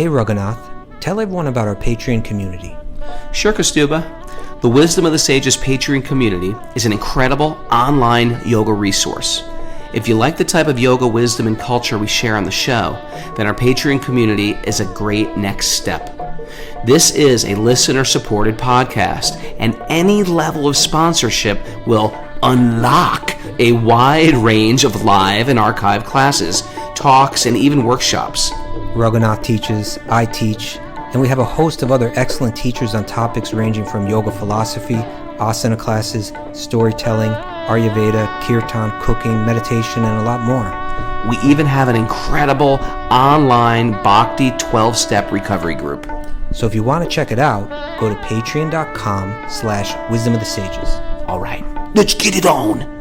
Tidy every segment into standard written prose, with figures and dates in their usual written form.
Hey Raghunath, tell everyone about our Patreon community. Sure, Kaustubha. The Wisdom of the Sages Patreon community is an incredible online yoga resource. If you like the type of yoga wisdom and culture we share on the show, then our Patreon community is a great next step. This is a listener-supported podcast, and any level of sponsorship will unlock a wide range of live and archived classes, talks, and even workshops. Raghunath teaches, I teach, and we have a host of other excellent teachers on topics ranging from yoga philosophy, asana classes, storytelling, Ayurveda, kirtan, cooking, meditation, and a lot more. We even have an incredible online Bhakti 12-step recovery group. So if you want to check it out, go to patreon.com/wisdom of the sages. All right, let's get it on.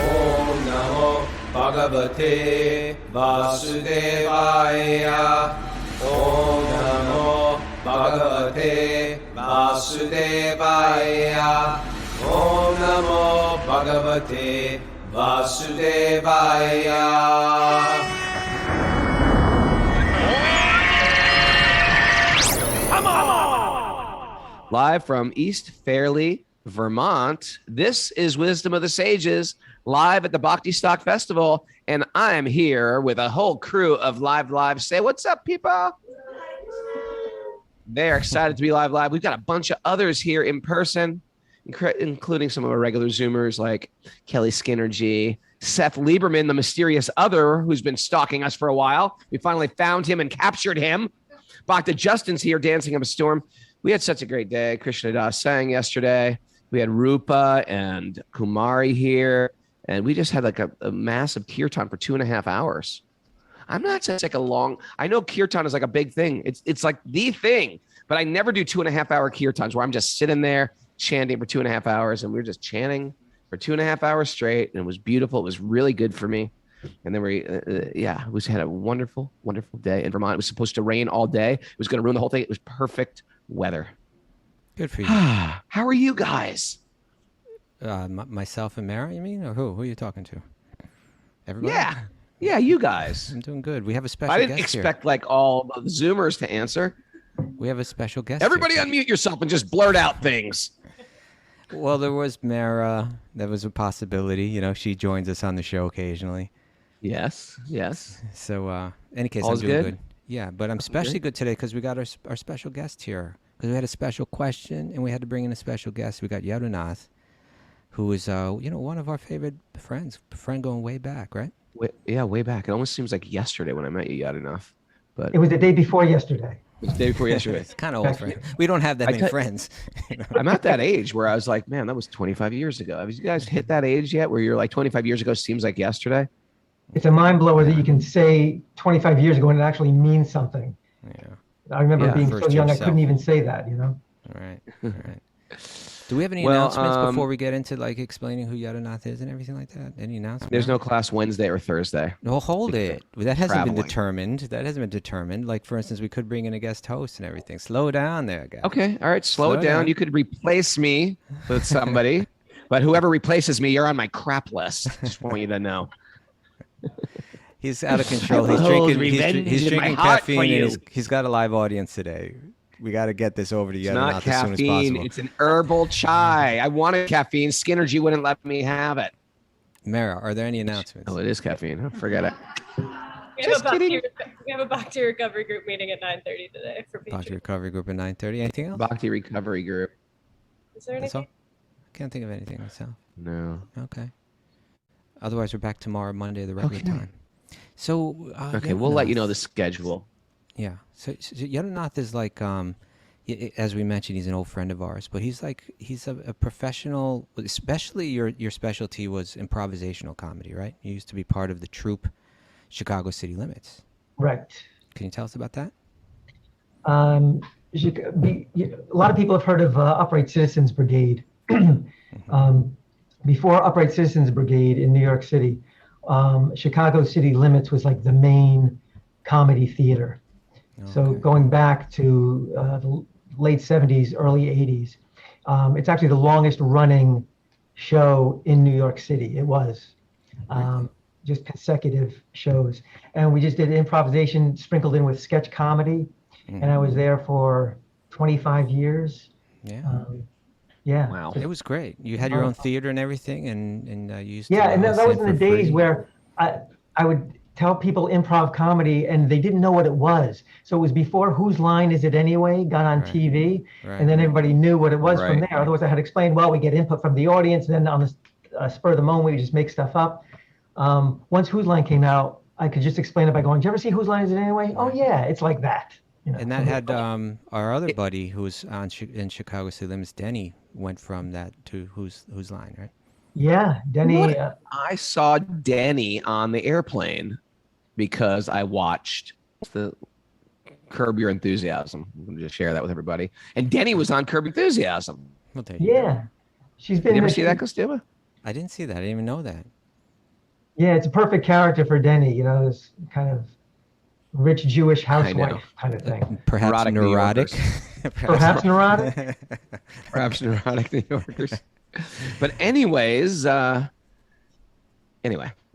Om Namo Bhagavate Vasudevaya. Om Namo Bhagavate Vasudevaya. Om Namo Bhagavate Vasudevaya. Live from East Fairleigh, Vermont, this is Wisdom of the Sages, live at the Bhakti Stock Festival, and I'm here with a whole crew of live. Say, what's up, people? They're excited to be live. We've got a bunch of others here in person, including some of our regular Zoomers like Kelly Skinner G, Seth Lieberman, the mysterious other who's been stalking us for a while. We finally found him and captured him. Bhakta Justin's here dancing up a storm. We had such a great day. Krishna Das sang yesterday. We had Rupa and Kumari here. And we just had like a massive kirtan for 2.5 hours. I'm not saying it's like a long, I know kirtan is like a big thing. It's like the thing, but I never do 2.5 hour kirtans where I'm just sitting there chanting for 2.5 hours. And we were just chanting for 2.5 hours straight. And it was beautiful. It was really good for me. And then we had a wonderful day in Vermont. It was supposed to rain all day. It was going to ruin the whole thing. It was perfect weather. Good for you. How are you guys? Myself and Mara, you mean? Or who? Who are you talking to? Everybody? Yeah, you guys. I'm doing good. We have a special I guest didn't expect like all the Zoomers to answer. We have a special guest. Everybody here. unmute yourself and just blurt out things. Well, there was Mara. That was a possibility. You know, she joins us on the show occasionally. Yes. So, any case, All's I'm doing good? good. Yeah, but I'm especially good today because we got our special guest here. Because we had a special question and we had to bring in a special guest. We got Raghunath, who is, one of our favorite friends. Friend going way back, right? Way back. It almost seems like yesterday when I met you, Raghunath. But it was the day before yesterday. It was the day before yesterday. It's kind of old, friend. We don't have that many friends. I'm at that age where I was like, man, that was 25 years ago. Have you guys hit that age yet where you're like 25 years ago seems like yesterday? It's a mind blower that you can say 25 years ago and it actually means something. Yeah. I remember being so young, I couldn't even say that, All right. Do we have any announcements before we get into like explaining who Raghunath is and everything like that? Any announcements? There's no class Wednesday or Thursday. No, hold it. That hasn't been Traveling. determined. Like, for instance, we could bring in a guest host and everything. Slow down there, guys. Okay. All right. Slow it down. You could replace me with somebody, but whoever replaces me, you're on my crap list. Just want you to know. He's out of control. He's drinking caffeine. And he's got a live audience today. We got to get this over to you. It's not caffeine. As soon as possible. It's an herbal chai. I wanted caffeine. Skinnergy wouldn't let me have it. Mara, are there any announcements? Oh, it is caffeine. Forget it. We have a Bhakti Recovery Group meeting at 9:30 today for Patreon. Bhakti Recovery Group at 9:30. Anything else? Bhakti Recovery Group. Is there anything? I can't think of anything myself. No. Okay. Otherwise, we're back tomorrow, Monday, the regular time. So, we'll let you know the schedule. Yeah. So Raghunath is like, as we mentioned, he's an old friend of ours, but he's a professional. Especially your specialty was improvisational comedy, right? You used to be part of the troupe, Chicago City Limits. Right. Can you tell us about that? A lot of people have heard of Upright Citizens Brigade. Before Upright Citizens Brigade in New York City, Chicago City Limits was like the main comedy theater. Okay. So going back to the late 70s, early 80s, it's actually the longest running show in New York City. It was. just consecutive shows. And we just did improvisation sprinkled in with sketch comedy. And I was there for 25 years. Yeah. Yeah. Wow. It was great. You had your own theater and everything, and you used to Yeah, and that was in the for days free. where I would tell people improv comedy and they didn't know what it was. So it was before Whose Line Is It Anyway got on TV, and then everybody knew what it was from Right. there. Otherwise, I had explained, well, we get input from the audience, and then on the spur of the moment, we just make stuff up. Once Whose Line came out, I could just explain it by going, "Did you ever see Whose Line Is It Anyway?" Oh yeah, it's like that. You know, And that had our other buddy who was in Chicago City Limits, Denny, went from that to Whose Line, right? yeah, Denny. I saw Denny on the airplane because I watched the Curb Your Enthusiasm. I'm going to just share that with everybody. And Denny was on Curb Enthusiasm. Well, there you go. Yeah, she's been. Did you ever see that, Kaustubha? I didn't see that. I didn't even know that. Yeah, it's a perfect character for Denny. You know, this kind of rich Jewish housewife kind of thing. Perhaps Neurotic New neurotic. Perhaps neurotic. Perhaps neurotic New Yorkers. But anyways, anyway,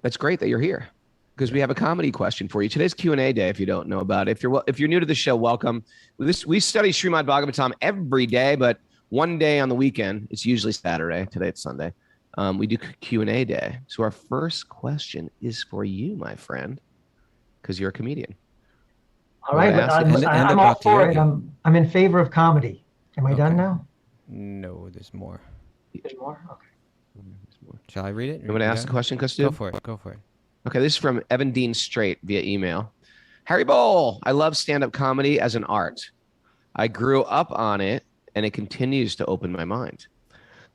that's great that you're here because we have a comedy question for you. Today's Q&A day, if you don't know about it. If you're new to the show, welcome. We study Srimad Bhagavatam every day, but one day on the weekend, it's usually Saturday. Today it's Sunday. We do Q&A day. So our first question is for you, my friend, because you're a comedian. All right, but I'm all for it. I'm in favor of comedy. Am I done now? No, there's more. There's more? Okay. Shall I read it? You want to ask the question, Kaustubha? Go for it. Okay, this is from Evan Dean Straight via email. Harry Bowl, I love stand-up comedy as an art. I grew up on it, and it continues to open my mind.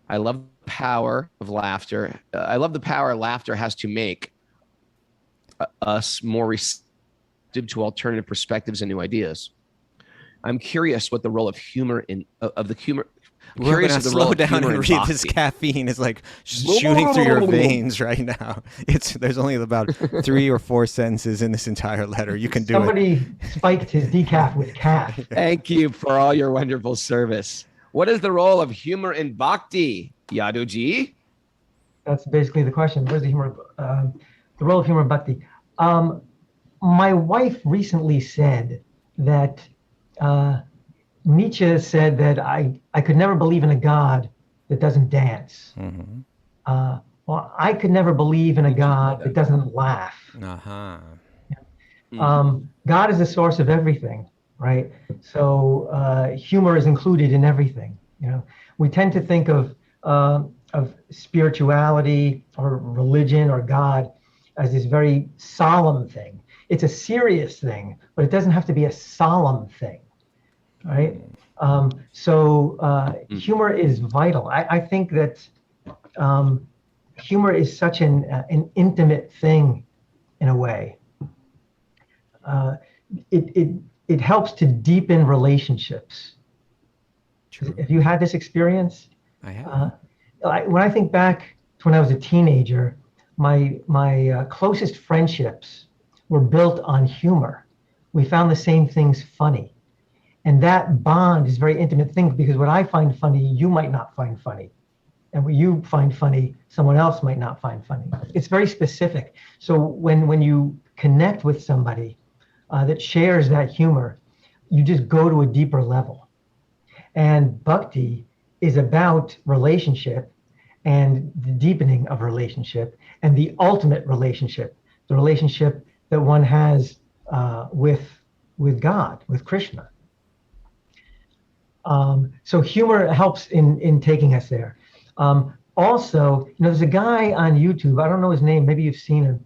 I love the power of laughter. I love the power laughter has to make us more receptive to alternative perspectives and new ideas. I'm curious what the role of humor We're gonna slow down and read this. Caffeine is like shooting through your veins right now. There's only about 3 or 4 sentences in this entire letter. You can do Somebody spiked his decaf with calf. Thank you for all your wonderful service. What is the role of humor in bhakti, Yaduji? That's basically the question. What is the role of humor in bhakti? My wife recently said that Nietzsche said that I could never believe in a God that doesn't dance. Mm-hmm. Well, I could never believe in a God that doesn't laugh. Uh-huh. God is the source of everything, right? So humor is included in everything. You know, we tend to think of spirituality or religion or God as this very solemn thing. It's a serious thing, but it doesn't have to be a solemn thing, right? Humor is vital. I think that humor is such an intimate thing in a way. It helps to deepen relationships. True. Have you had this experience? I have. When I think back to when I was a teenager, my closest friendships were built on humor. We found the same things funny. And that bond is a very intimate thing because what I find funny, you might not find funny. And what you find funny, someone else might not find funny. It's very specific. So when you connect with somebody that shares that humor, you just go to a deeper level. And bhakti is about relationship and the deepening of relationship and the ultimate relationship, the relationship that one has with God, with Krishna. So humor helps in taking us there. Also, there's a guy on YouTube, I don't know his name, maybe you've seen him.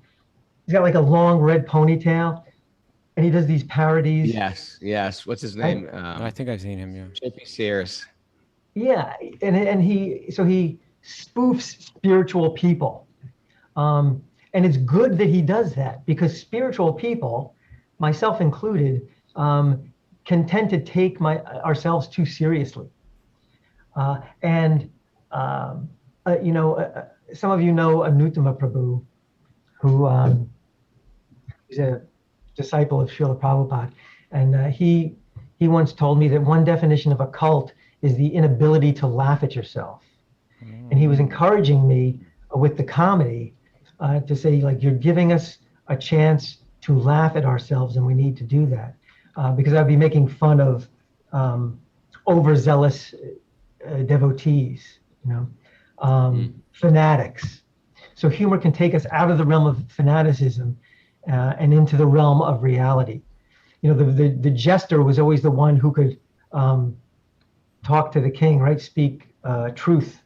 He's got like a long red ponytail and he does these parodies. Yes. What's his name? I think I've seen him, yeah. JP Sears. Yeah, and he spoofs spiritual people. And it's good that he does that because spiritual people, myself included, can tend to take ourselves too seriously. Some of you know Anuttama Prabhu, who is a disciple of Srila Prabhupada. And he once told me that one definition of a cult is the inability to laugh at yourself. And he was encouraging me with the comedy to say, like, you're giving us a chance to laugh at ourselves, and we need to do that. Because I'd be making fun of overzealous devotees, fanatics. So humor can take us out of the realm of fanaticism and into the realm of reality. The jester was always the one who could talk to the king, right? Speak truth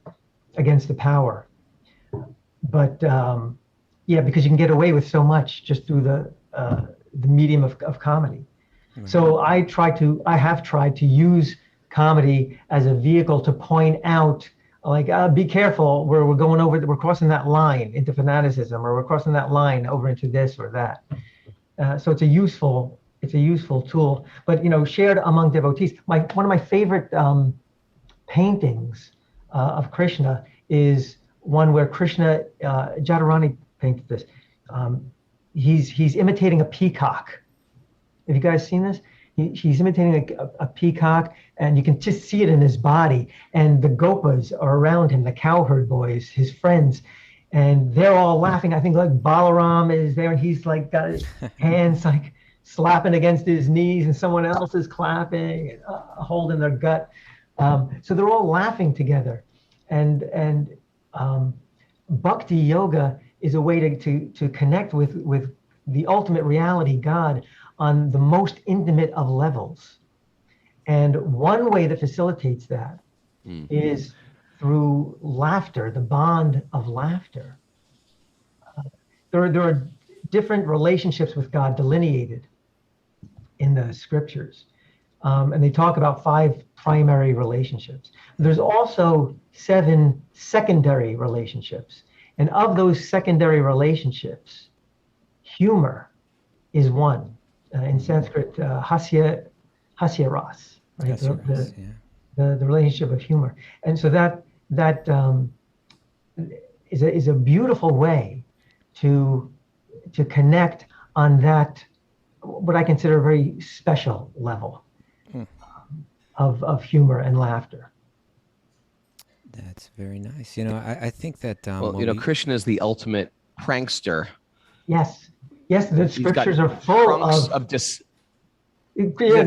against the power. But because you can get away with so much just through the medium of comedy. Right. So I have tried to use comedy as a vehicle to point out, like, be careful, we're going over, we're crossing that line into fanaticism, or we're crossing that line over into this or that. So it's a useful tool. But shared among devotees. One of my favorite paintings of Krishna is one where Krishna, Jadharani painted this. He's imitating a peacock. Have you guys seen this? He's imitating a peacock, and you can just see it in his body. And the gopas are around him, the cowherd boys, his friends, and they're all laughing. I think like Balaram is there, and he's like got his hands like slapping against his knees, and someone else is clapping and holding their gut. So they're all laughing together, and Bhakti yoga is a way to connect with the ultimate reality, God, on the most intimate of levels. And one way that facilitates that is through laughter, the bond of laughter. There are different relationships with God delineated in the scriptures. And they talk about 5 primary relationships. There's also 7 secondary relationships. And of those secondary relationships, humor is one. In Sanskrit, hasya ras, right? The relationship of humor. And so that is a beautiful way to connect on that, what I consider a very special level of humor and laughter. That's very nice. I think that Krishna is the ultimate prankster. Yes, the scriptures are full of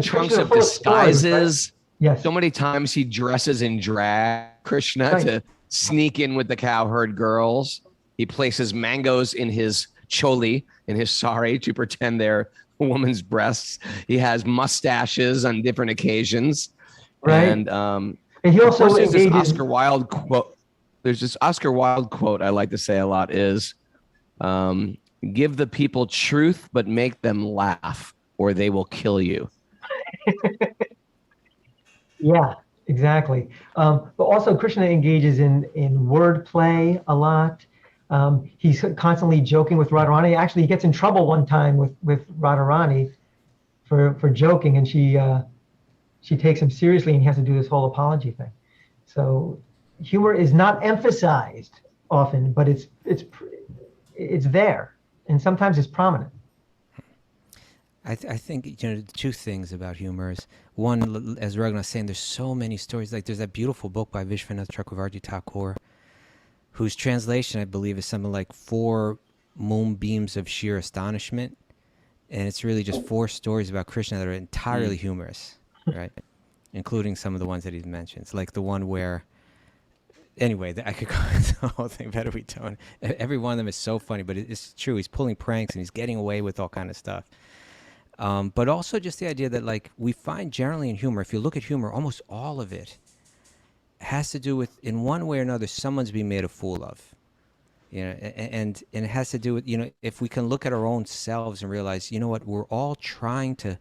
trunks of disguises. Right? Yes. So many times he dresses in drag, Krishna, to sneak in with the cowherd girls. He places mangoes in his choli, in his sari, to pretend they're a woman's breasts. He has mustaches on different occasions. Right. And he also there's this Oscar Wilde quote. There's this Oscar Wilde quote I like to say a lot is, give the people truth, but make them laugh, or they will kill you. Yeah, exactly. But also Krishna engages in wordplay a lot. He's constantly joking with Radharani. Actually, he gets in trouble one time with Radharani for joking, and she takes him seriously, and he has to do this whole apology thing. So humor is not emphasized often, but it's there, and sometimes it's prominent. I think two things about humor is, one, as Raghunath was saying, there's so many stories. Like there's that beautiful book by Vishwanath Chakravarti Thakur, whose translation I believe is something like 4 moonbeams of sheer astonishment, and it's really just 4 stories about Krishna that are entirely humorous, right? Including some of the ones that he mentions, like the one where. Anyway, I could go into the whole thing, better we don't. Every one of them is so funny, but it's true. He's pulling pranks and he's getting away with all kind of stuff. But also just the idea that, like, we find generally in humor, if you look at humor, almost all of it has to do with, in one way or another, someone's being made a fool of. And it has to do with, if we can look at our own selves and realize, what, we're all trying to,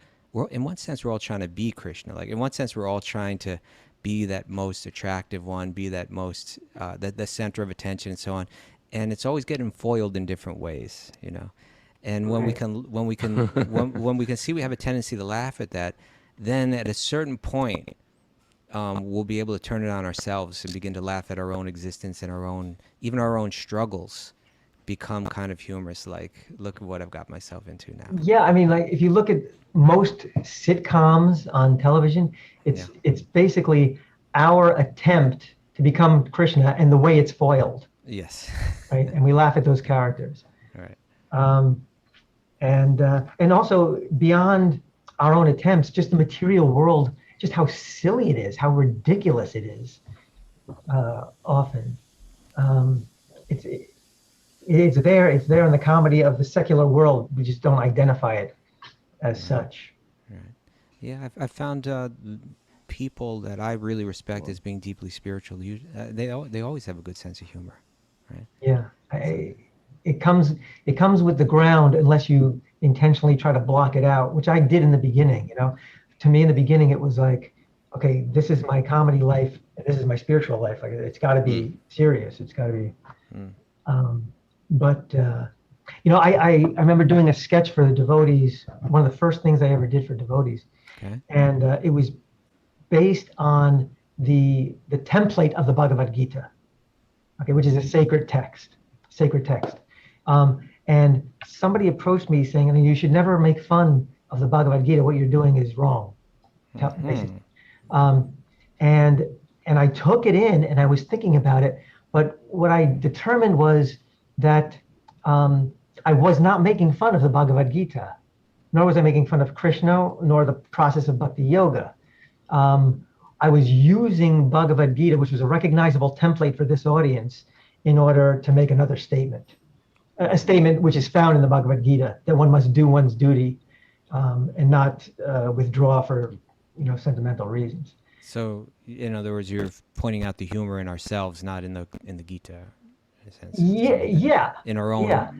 in one sense, we're all trying to be Krishna. Like, in one sense, we're all trying to be that most attractive one, be that most, the center of attention and so on. And it's always getting foiled in different ways, And when we can see we have a tendency to laugh at that, then at a certain point, we'll be able to turn it on ourselves and begin to laugh at our own existence and even our own struggles become kind of humorous. Like, look at what I've got myself into now. Yeah, I mean, like, if you look at most sitcoms on television, it's basically our attempt to become Krishna and the way it's foiled. Yes. right? And we laugh at those characters. All right. And also beyond our own attempts, just the material world, just how silly it is, how ridiculous it is. Often, it's there. It's there in the comedy of the secular world. We just don't identify it as such. Right. Yeah, I've found people that I really respect as being deeply spiritual. They always have a good sense of humor, right? Yeah, it comes with the ground unless you intentionally try to block it out, which I did in the beginning. You know, to me in the beginning it was like, okay, this is my comedy life and this is my spiritual life. Like it's got to be serious. It's got to be. But you know, I remember doing a sketch for the devotees. One of the first things I ever did for devotees, and it was based on the template of the Bhagavad Gita, okay, which is a sacred text. And somebody approached me saying, I mean, you should never make fun of the Bhagavad Gita. What you're doing is wrong, basically. And I took it in and I was thinking about it. But what I determined was that I was not making fun of the Bhagavad Gita, nor was I making fun of Krishna, nor the process of Bhakti-yoga. I was using Bhagavad Gita, which was a recognizable template for this audience, in order to make another statement. A statement which is found in the Bhagavad Gita, that one must do one's duty and not withdraw for, you know, sentimental reasons. So, in other words, you're pointing out the humor in ourselves, not in the Gita, in a sense. Yeah. In our own. Yeah.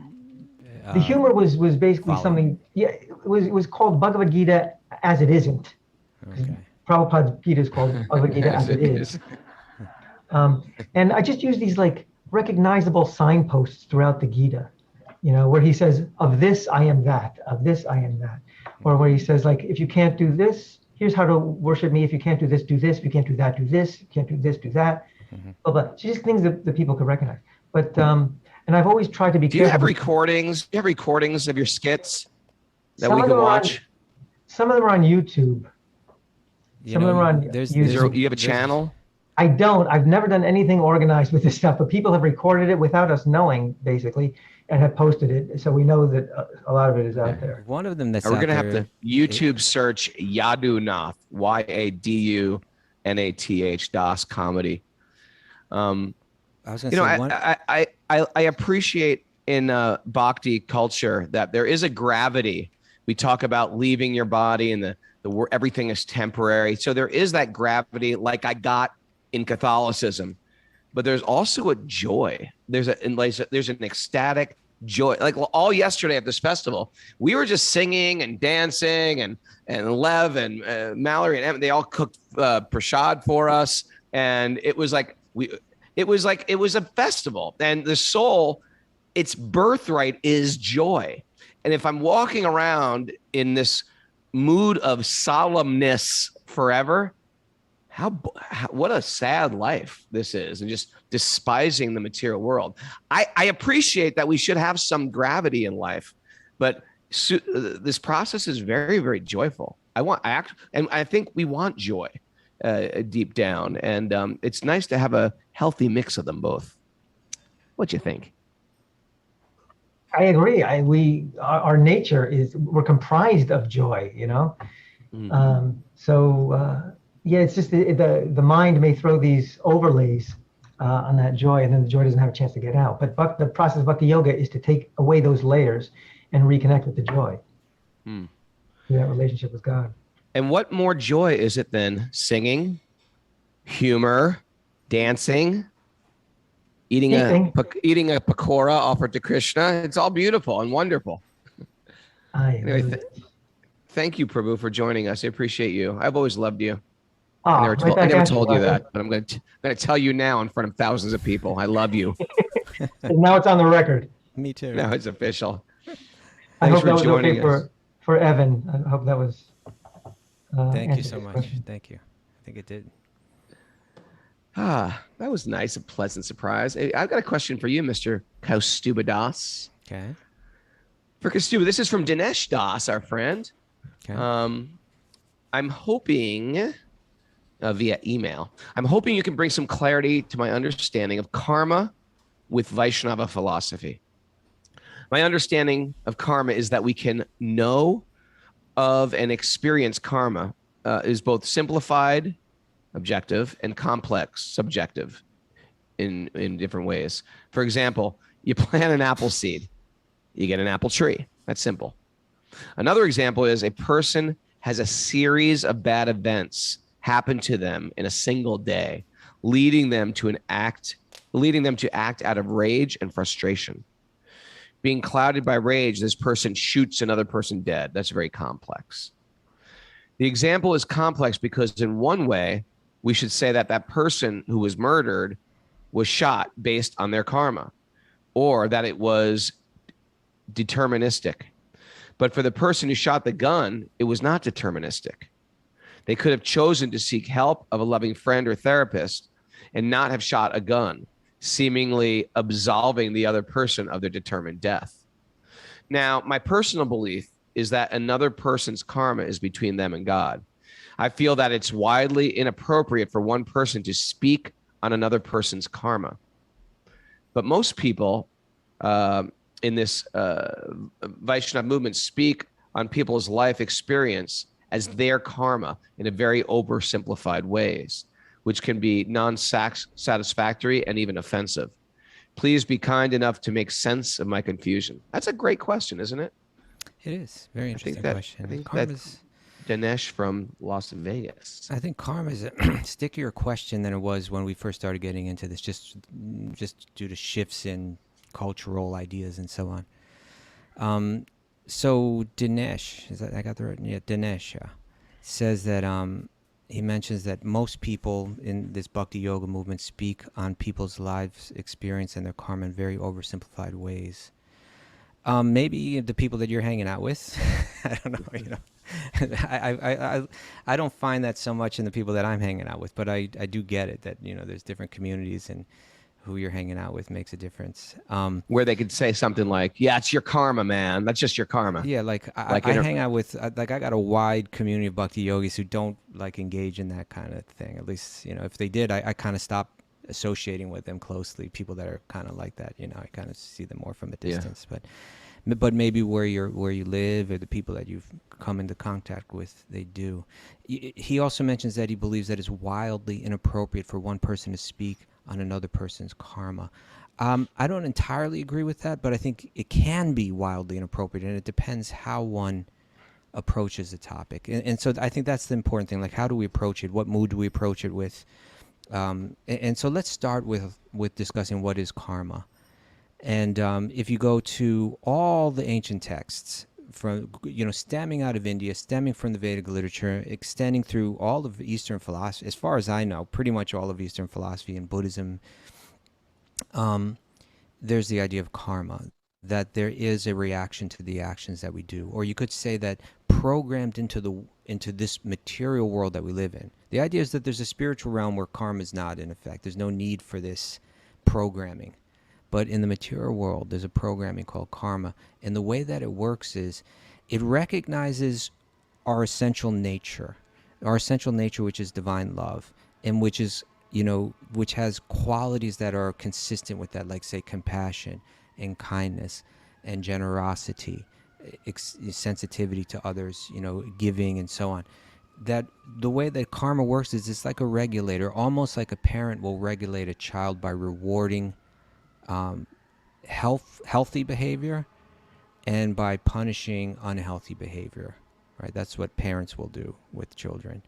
The humor was basically follow. something. Yeah, it was called Bhagavad Gita as it isn't. Okay. Prabhupada's Gita is called Bhagavad Gita as it is. And I just use these like recognizable signposts throughout the Gita, you know, where he says, of this I am that, of this I am that. Or where he says, like, if you can't do this, here's how to worship me. If you can't do this, do this. If you can't do that, do this. If you can't do this, do that. Blah, blah. So just things that people could recognize. But, and I've always tried to be Do you careful. have recordings? Do you have recordings of your skits that Some we of can them are on- watch? Some of them are on YouTube. Some of them are on there's- YouTube. You have a channel? I don't. I've never done anything organized with this stuff, but people have recorded it without us knowing, basically, and have posted it. So we know that a lot of it is out there. One of them that's We're out going to have there- to YouTube search Yadunath, Yadunath Das comedy. I was going You to know, say one. I appreciate in Bhakti culture that there is a gravity. We talk about leaving your body and the everything is temporary. So there is that gravity like I got in Catholicism, but there's also a joy. There's an ecstatic joy. Like all yesterday at this festival, we were just singing and dancing and Lev and Mallory and Em, they all cooked prasad for us. And it was like it was a festival, and the soul, its birthright is joy. And if I'm walking around in this mood of solemnness forever, what a sad life this is, and just despising the material world. I appreciate that we should have some gravity in life, but this process is very, very joyful. And I think we want joy deep down, and it's nice to have a healthy mix of them both. What do you think? I agree. Our nature we're comprised of joy, you know. Yeah, it's just the mind may throw these overlays on that joy, and then the joy doesn't have a chance to get out. But the process of Bhakti Yoga is to take away those layers and reconnect with the joy, that relationship with God. And what more joy is it than singing, humor, dancing, eating a pakora offered to Krishna? It's all beautiful and wonderful. Anyway, thank you, Prabhu, for joining us. I appreciate you. I've always loved you. I never told you that, but I'm going to tell you now in front of thousands of people. I love you. Now it's on the record. Me too. Now it's official. I Thanks hope that was joining okay us. for Evan. I hope that was. Thank you so answered his much. question. Thank you. I think it did. That was nice, a pleasant surprise. I've got a question for you, Mr. Kaustubha Das. Okay. For Kaustubha, this is from Dinesh Das, our friend. Okay. I'm hoping, via email, I'm hoping you can bring some clarity to my understanding of karma, with Vaishnava philosophy. My understanding of karma is that we can know of and experience karma is both simplified, objective, and complex, subjective, in different ways. For example, you plant an apple seed, you get an apple tree. That's simple. Another example is a person has a series of bad events happen to them in a single day, leading them to act out of rage and frustration. Being clouded by rage, this person shoots another person dead. That's very complex. The example is complex because in one way, we should say that that person who was murdered was shot based on their karma, or that it was deterministic. But for the person who shot the gun, it was not deterministic. They could have chosen to seek help of a loving friend or therapist and not have shot a gun, seemingly absolving the other person of their determined death. Now, my personal belief is that another person's karma is between them and God. I feel that it's widely inappropriate for one person to speak on another person's karma. But most people in this Vaishnava movement speak on people's life experience as their karma in a very oversimplified ways, which can be non-satisfactory and even offensive. Please be kind enough to make sense of my confusion. That's a great question, isn't it? It is. Very interesting question. I think Karma's, Dinesh from Las Vegas. I think karma is a stickier question than it was when we first started getting into this, just due to shifts in cultural ideas and so on. So Dinesh, I got the right? Yeah, Dinesh says that he mentions that most people in this Bhakti Yoga movement speak on people's lives experience and their karma in very oversimplified ways. Maybe the people that you're hanging out with, I don't know, I don't find that so much in the people that I'm hanging out with, but I do get it that, there's different communities and who you're hanging out with makes a difference. Where they could say something like, yeah, it's your karma, man. That's just your karma. Yeah, I hang out with, I got a wide community of Bhakti yogis who don't engage in that kind of thing. At least, if they did, I kind of stopped associating with them closely. People that are kind of like that, I kind of see them more from a distance. Yeah. But maybe where you live or the people that you've come into contact with, they do. He also mentions that he believes that it's wildly inappropriate for one person to speak on another person's karma. I don't entirely agree with that, but I think it can be wildly inappropriate, and it depends how one approaches the topic. And so I think that's the important thing. How do we approach it? What mood do we approach it with? And so let's start with discussing what is karma. And if you go to all the ancient texts, from stemming out of India, stemming from the Vedic literature, extending through all of Eastern philosophy, as far as I know, pretty much all of Eastern philosophy and Buddhism, there's the idea of karma, that there is a reaction to the actions that we do, or you could say that programmed into this material world that we live in. The idea is that there's a spiritual realm where karma is not in effect. There's no need for this programming. But in the material world, there's a programming called karma. And the way that it works is it recognizes our essential nature, which is divine love, and which is, which has qualities that are consistent with that, like, say, compassion and kindness and generosity, sensitivity to others, giving and so on. That the way that karma works is it's like a regulator, almost like a parent will regulate a child by rewarding healthy behavior and by punishing unhealthy behavior, right? That's what parents will do with children.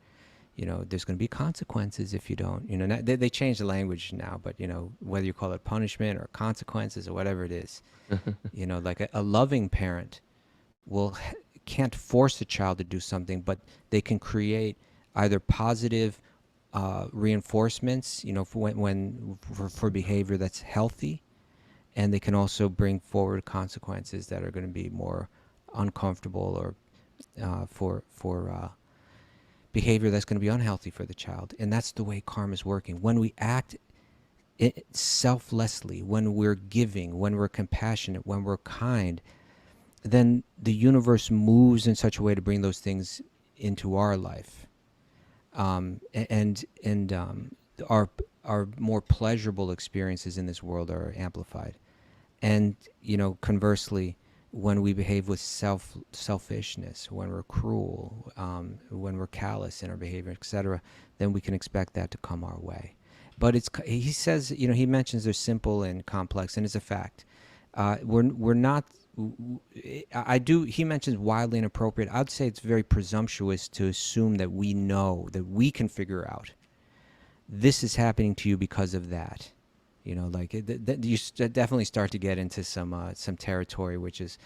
There's going to be consequences if you don't, they change the language now, but whether you call it punishment or consequences or whatever it is, like a loving parent can't force a child to do something, but they can create either positive reinforcements, for behavior that's healthy, and they can also bring forward consequences that are going to be more uncomfortable or for behavior that's going to be unhealthy for the child. And that's the way karma is working. When we act selflessly, when we're giving, when we're compassionate, when we're kind, then the universe moves in such a way to bring those things into our life. And our our more pleasurable experiences in this world are amplified. And, conversely, when we behave with selfishness, when we're cruel, when we're callous in our behavior, etc., then we can expect that to come our way. But he says, he mentions they're simple and complex, and it's a fact. We're not. He mentions wildly inappropriate. I'd say it's very presumptuous to assume that we know, that we can figure out this is happening to you because of that. You definitely start to get into some territory which is,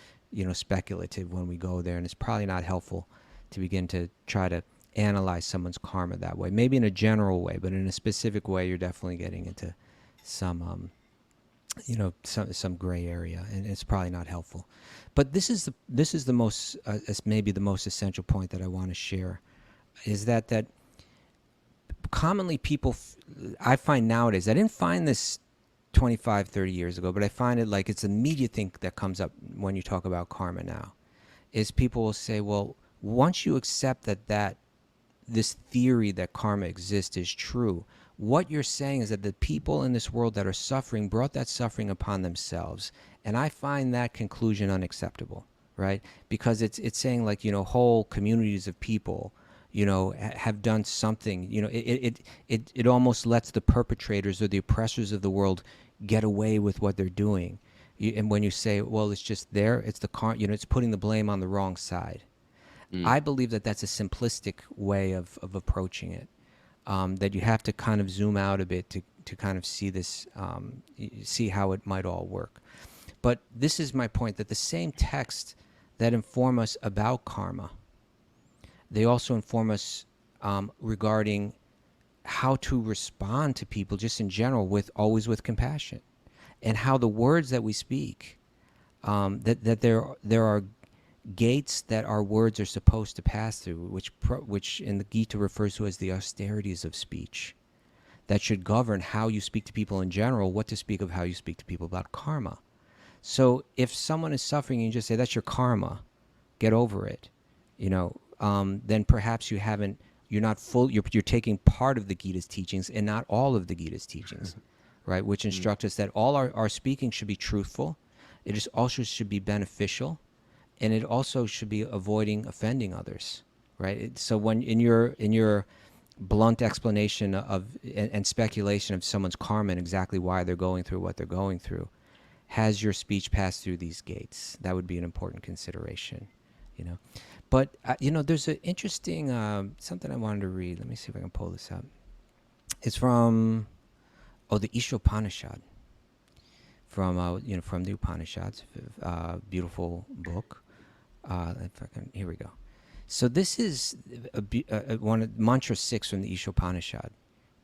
speculative when we go there, and it's probably not helpful to begin to try to analyze someone's karma that way. Maybe in a general way, but in a specific way, you're definitely getting into some gray area, and it's probably not helpful. But this is the most maybe the most essential point that I want to share, is that commonly people, I find nowadays, I didn't find this 25, 30 years ago, but I find it like it's an immediate thing that comes up when you talk about karma now, is people will say, well, once you accept that this theory that karma exists is true, what you're saying is that the people in this world that are suffering brought that suffering upon themselves. And I find that conclusion unacceptable, right? Because it's saying like, whole communities of people, have done something, it almost lets the perpetrators or the oppressors of the world get away with what they're doing. And when you say, well, it's just there, it's it's putting the blame on the wrong side. I believe that that's a simplistic way of approaching it. That you have to kind of zoom out a bit to kind of see this, see how it might all work. But this is my point, that the same texts that inform us about karma, they also inform us regarding how to respond to people just in general, always with compassion, and how the words that we speak, that there are gates that our words are supposed to pass through, which in the Gita refers to as the austerities of speech, that should govern how you speak to people in general, what to speak of how you speak to people about karma. So if someone is suffering and you just say, that's your karma, get over it, then perhaps you're not full, you're taking part of the Gita's teachings and not all of the Gita's teachings, right? Which instruct us that all our speaking should be truthful. It also should be beneficial. And it also should be avoiding offending others, right? So when in your blunt explanation of and speculation of someone's karma and exactly why they're going through what they're going through, has your speech passed through these gates? That would be an important consideration, But there's an interesting something I wanted to read. Let me see if I can pull this up. It's from the Ishopanishad, from the Upanishads, beautiful book. Here we go. So this is mantra 6 from the Ishopanishad,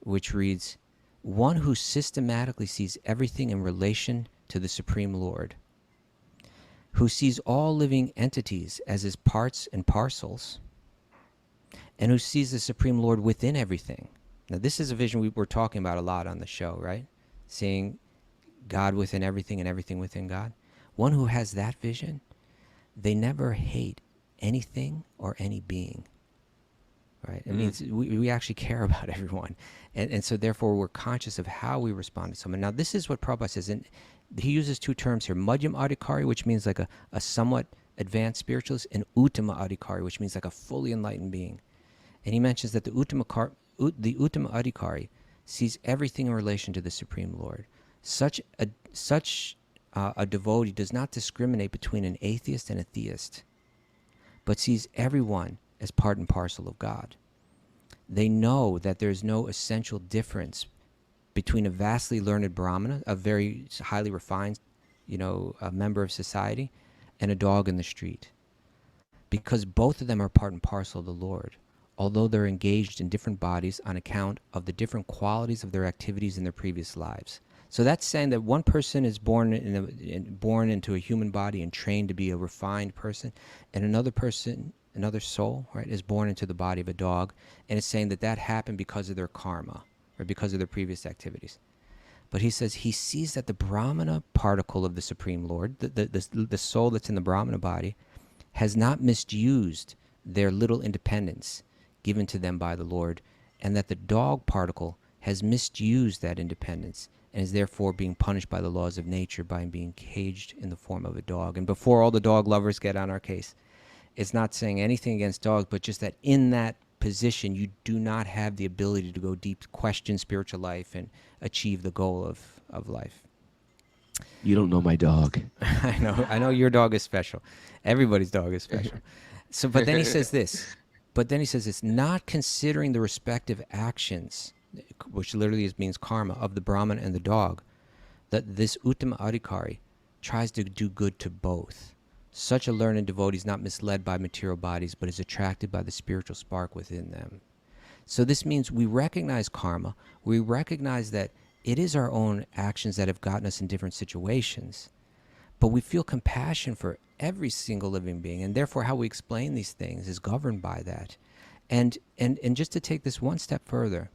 which reads, one who systematically sees everything in relation to the Supreme Lord, who sees all living entities as his parts and parcels, and who sees the Supreme Lord within everything. Now, this is a vision we're talking about a lot on the show, right? Seeing God within everything and everything within God. One who has that vision, they never hate anything or any being, right? It means we actually care about everyone. And so therefore we're conscious of how we respond to someone. Now, this is what Prabhupada says, and he uses two terms here, Madhyam Adhikari, which means like a somewhat advanced spiritualist, and Uttama Adhikari, which means like a fully enlightened being. And he mentions that the Uttama Adhikari sees everything in relation to the Supreme Lord. Such a devotee does not discriminate between an atheist and a theist, but sees everyone as part and parcel of God. They know that there is no essential difference between a vastly learned Brahmana, a very highly refined, a member of society, and a dog in the street, because both of them are part and parcel of the Lord, although they're engaged in different bodies on account of the different qualities of their activities in their previous lives. So that's saying that one person is born into a human body and trained to be a refined person, and another person, another soul, right, is born into the body of a dog, and it's saying that happened because of their karma or because of their previous activities. But he says he sees that the Brahmana particle of the Supreme Lord, the soul that's in the Brahmana body, has not misused their little independence given to them by the Lord, and that the dog particle has misused that independence and is therefore being punished by the laws of nature by being caged in the form of a dog. And before all the dog lovers get on our case, it's not saying anything against dogs, but just that in that position, you do not have the ability to go deep, question spiritual life, and achieve the goal of life. You don't know my dog. I know your dog is special. Everybody's dog is special. So, but then he says this. But then he says it's not considering the respective actions, which literally means karma, of the Brahman and the dog, that this Uttama Adhikari tries to do good to both. Such a learned devotee is not misled by material bodies, but is attracted by the spiritual spark within them. So this means we recognize karma. We recognize that it is our own actions that have gotten us in different situations. But we feel compassion for every single living being, and therefore how we explain these things is governed by that. And just to take this one step further,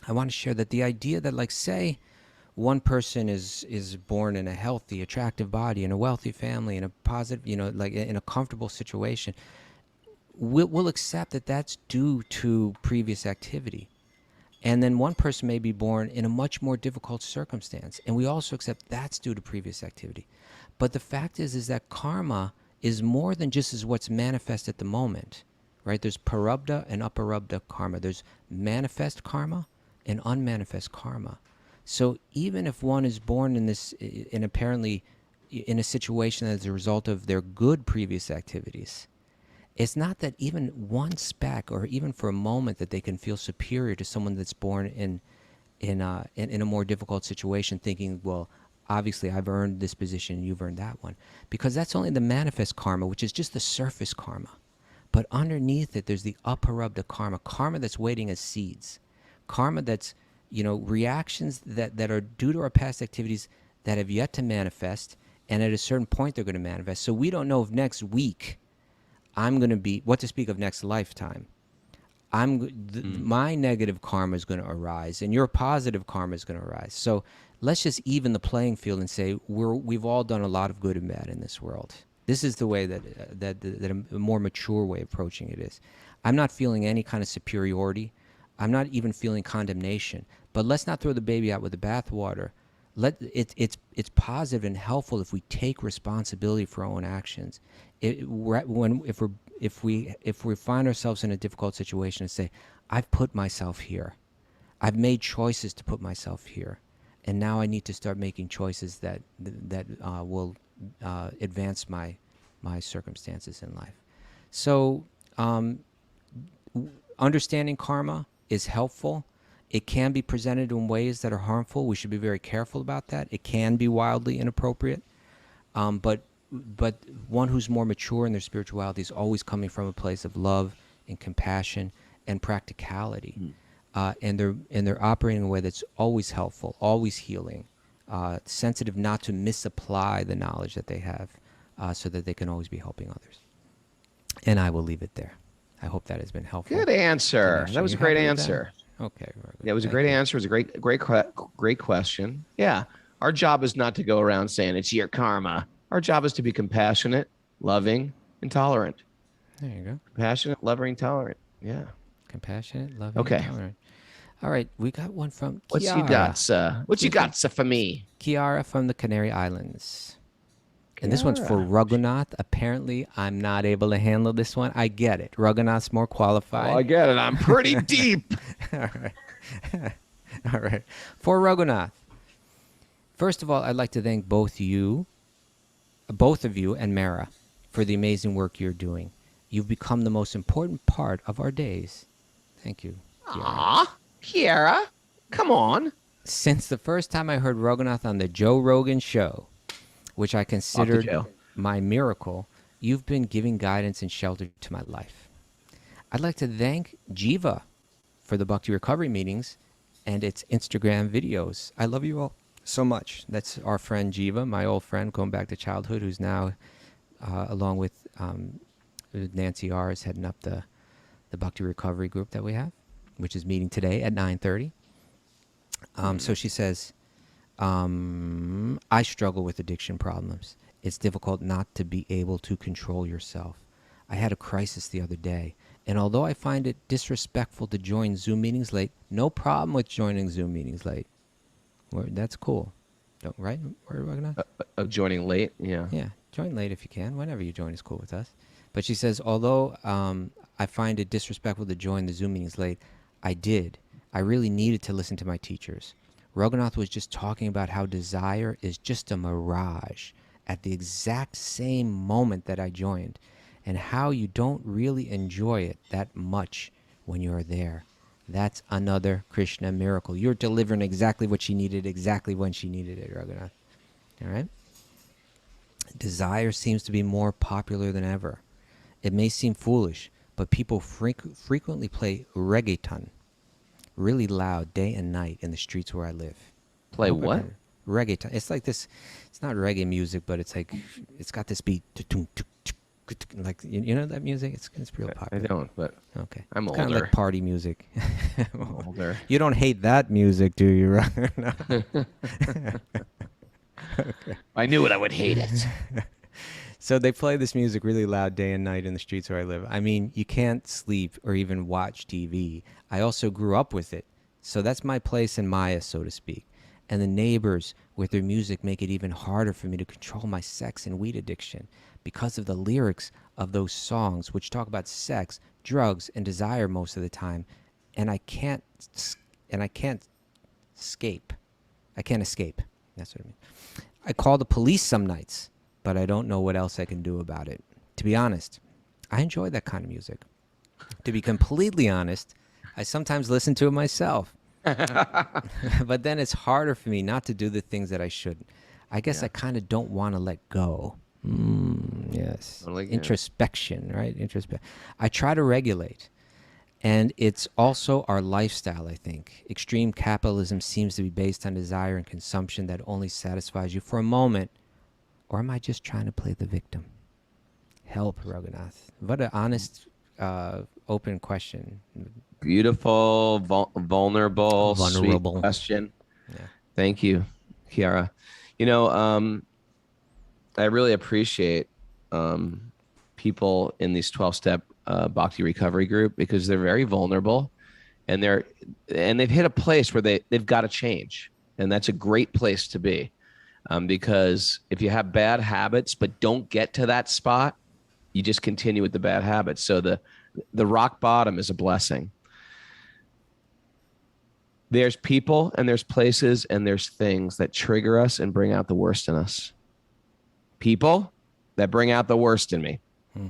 I want to share that the idea that, like, say, one person is born in a healthy, attractive body, in a wealthy family, in a positive, like in a comfortable situation, we'll accept that that's due to previous activity. And then one person may be born in a much more difficult circumstance, and we also accept that's due to previous activity. But the fact is that karma is more than just as what's manifest at the moment, right? There's parabdha and aparabdha karma. There's manifest karma and unmanifest karma. So even if one is born in apparently in a situation as a result of their good previous activities, it's not that even one speck or even for a moment that they can feel superior to someone that's born in a more difficult situation, thinking, well, obviously I've earned this position and you've earned that one. Because that's only the manifest karma, which is just the surface karma. But underneath it, there's the aparabdha karma that's waiting as seeds. Karma that's, reactions that are due to our past activities that have yet to manifest, and at a certain point they're going to manifest. So we don't know if next week I'm going to be, what to speak of next lifetime, my negative karma is going to arise and your positive karma is going to arise. So let's just even the playing field and say we've all done a lot of good and bad in this world. This is the way that a more mature way of approaching it is. I'm not feeling any kind of superiority. I'm not even feeling condemnation. But let's not throw the baby out with the bathwater. It's positive and helpful if we take responsibility for our own actions. If we find ourselves in a difficult situation and say, I've put myself here, I've made choices to put myself here, and now I need to start making choices that will advance my circumstances in life. So understanding karma is helpful. It can be presented in ways that are harmful. We should be very careful about that. It can be wildly inappropriate. But one who's more mature in their spirituality is always coming from a place of love and compassion and practicality. And they're operating in a way that's always helpful, always healing, sensitive not to misapply the knowledge that they have, so that they can always be helping others. And I will leave it there. I hope that has been helpful. Good answer. That was a great answer. Okay. Yeah, it was a great answer. It was a great question. Yeah. Our job is not to go around saying it's your karma. Our job is to be compassionate, loving, and tolerant. There you go. Compassionate, loving, tolerant. Yeah. Compassionate, loving, and tolerant. All right. We got one from Kiara. What you got, sir? What you got, sir, for me? Kiara from the Canary Islands. And this one's for Raghunath. Apparently, I'm not able to handle this one. I get it. Raghunath's more qualified. Oh, I get it. I'm pretty deep. All right. All right. For Raghunath, first of all, I'd like to thank both of you, and Mara, for the amazing work you're doing. You've become the most important part of our days. Thank you, Kiara. Aw, Kiara, come on. Since the first time I heard Raghunath on the Joe Rogan show, which I considered my miracle, you've been giving guidance and shelter to my life. I'd like to thank Jiva for the Bhakti Recovery meetings and its Instagram videos. I love you all so much. That's our friend Jiva, my old friend going back to childhood, who's now, along with Nancy R., is heading up the Bhakti Recovery group that we have, which is meeting today at 9:30. So she says, I struggle with addiction problems. It's difficult not to be able to control yourself. I had a crisis the other day. And although I find it disrespectful to join Zoom meetings late, no problem with joining Zoom meetings late. That's cool. Right? Raghunath? Of joining late. Yeah. Yeah. Join late if you can. Whenever you join is cool with us. But she says, although I find it disrespectful to join the Zoom meetings late, I did. I really needed to listen to my teachers. Raghunath was just talking about how desire is just a mirage at the exact same moment that I joined, and how you don't really enjoy it that much when you're there. That's another Krishna miracle. You're delivering exactly what she needed, exactly when she needed it, Raghunath. All right? Desire seems to be more popular than ever. It may seem foolish, but people frequently play reggaeton really loud day and night in the streets where I live. Play what? Reggaeton. It's like this. It's not reggae music, but it's like it's got this beat. Like you know that music. It's real popular. I don't, but okay. I'm Kind of older. like party music. I'm older. You don't hate that music, do you? No. Okay. I knew it. I would hate it. So they play this music really loud day and night in the streets where I live. I mean, you can't sleep or even watch TV. I also grew up with it. So that's my place in Maya, so to speak. And the neighbors with their music make it even harder for me to control my sex and weed addiction because of the lyrics of those songs, which talk about sex, drugs, and desire most of the time. And I can't escape. I can't escape. That's what I mean. I call the police some nights, but I don't know what else I can do about it. To be honest, I enjoy that kind of music. To be completely honest, I sometimes listen to it myself. But then it's harder for me not to do the things that I should. I guess I kind of don't want to let go. Yes. Introspection, right? I try to regulate. And it's also our lifestyle, I think. Extreme capitalism seems to be based on desire and consumption that only satisfies you for a moment. Or am I just trying to play the victim? Help, Raghunath. What an honest, open question. Beautiful, vulnerable, sweet question. Yeah. Thank you, Kiara. You know, I really appreciate people in these 12-step Bhakti recovery group because they're very vulnerable, and they've hit a place where they've got to change, and that's a great place to be. Because if you have bad habits but don't get to that spot, you just continue with the bad habits. So the rock bottom is a blessing. There's people and there's places and there's things that trigger us and bring out the worst in us. People that bring out the worst in me.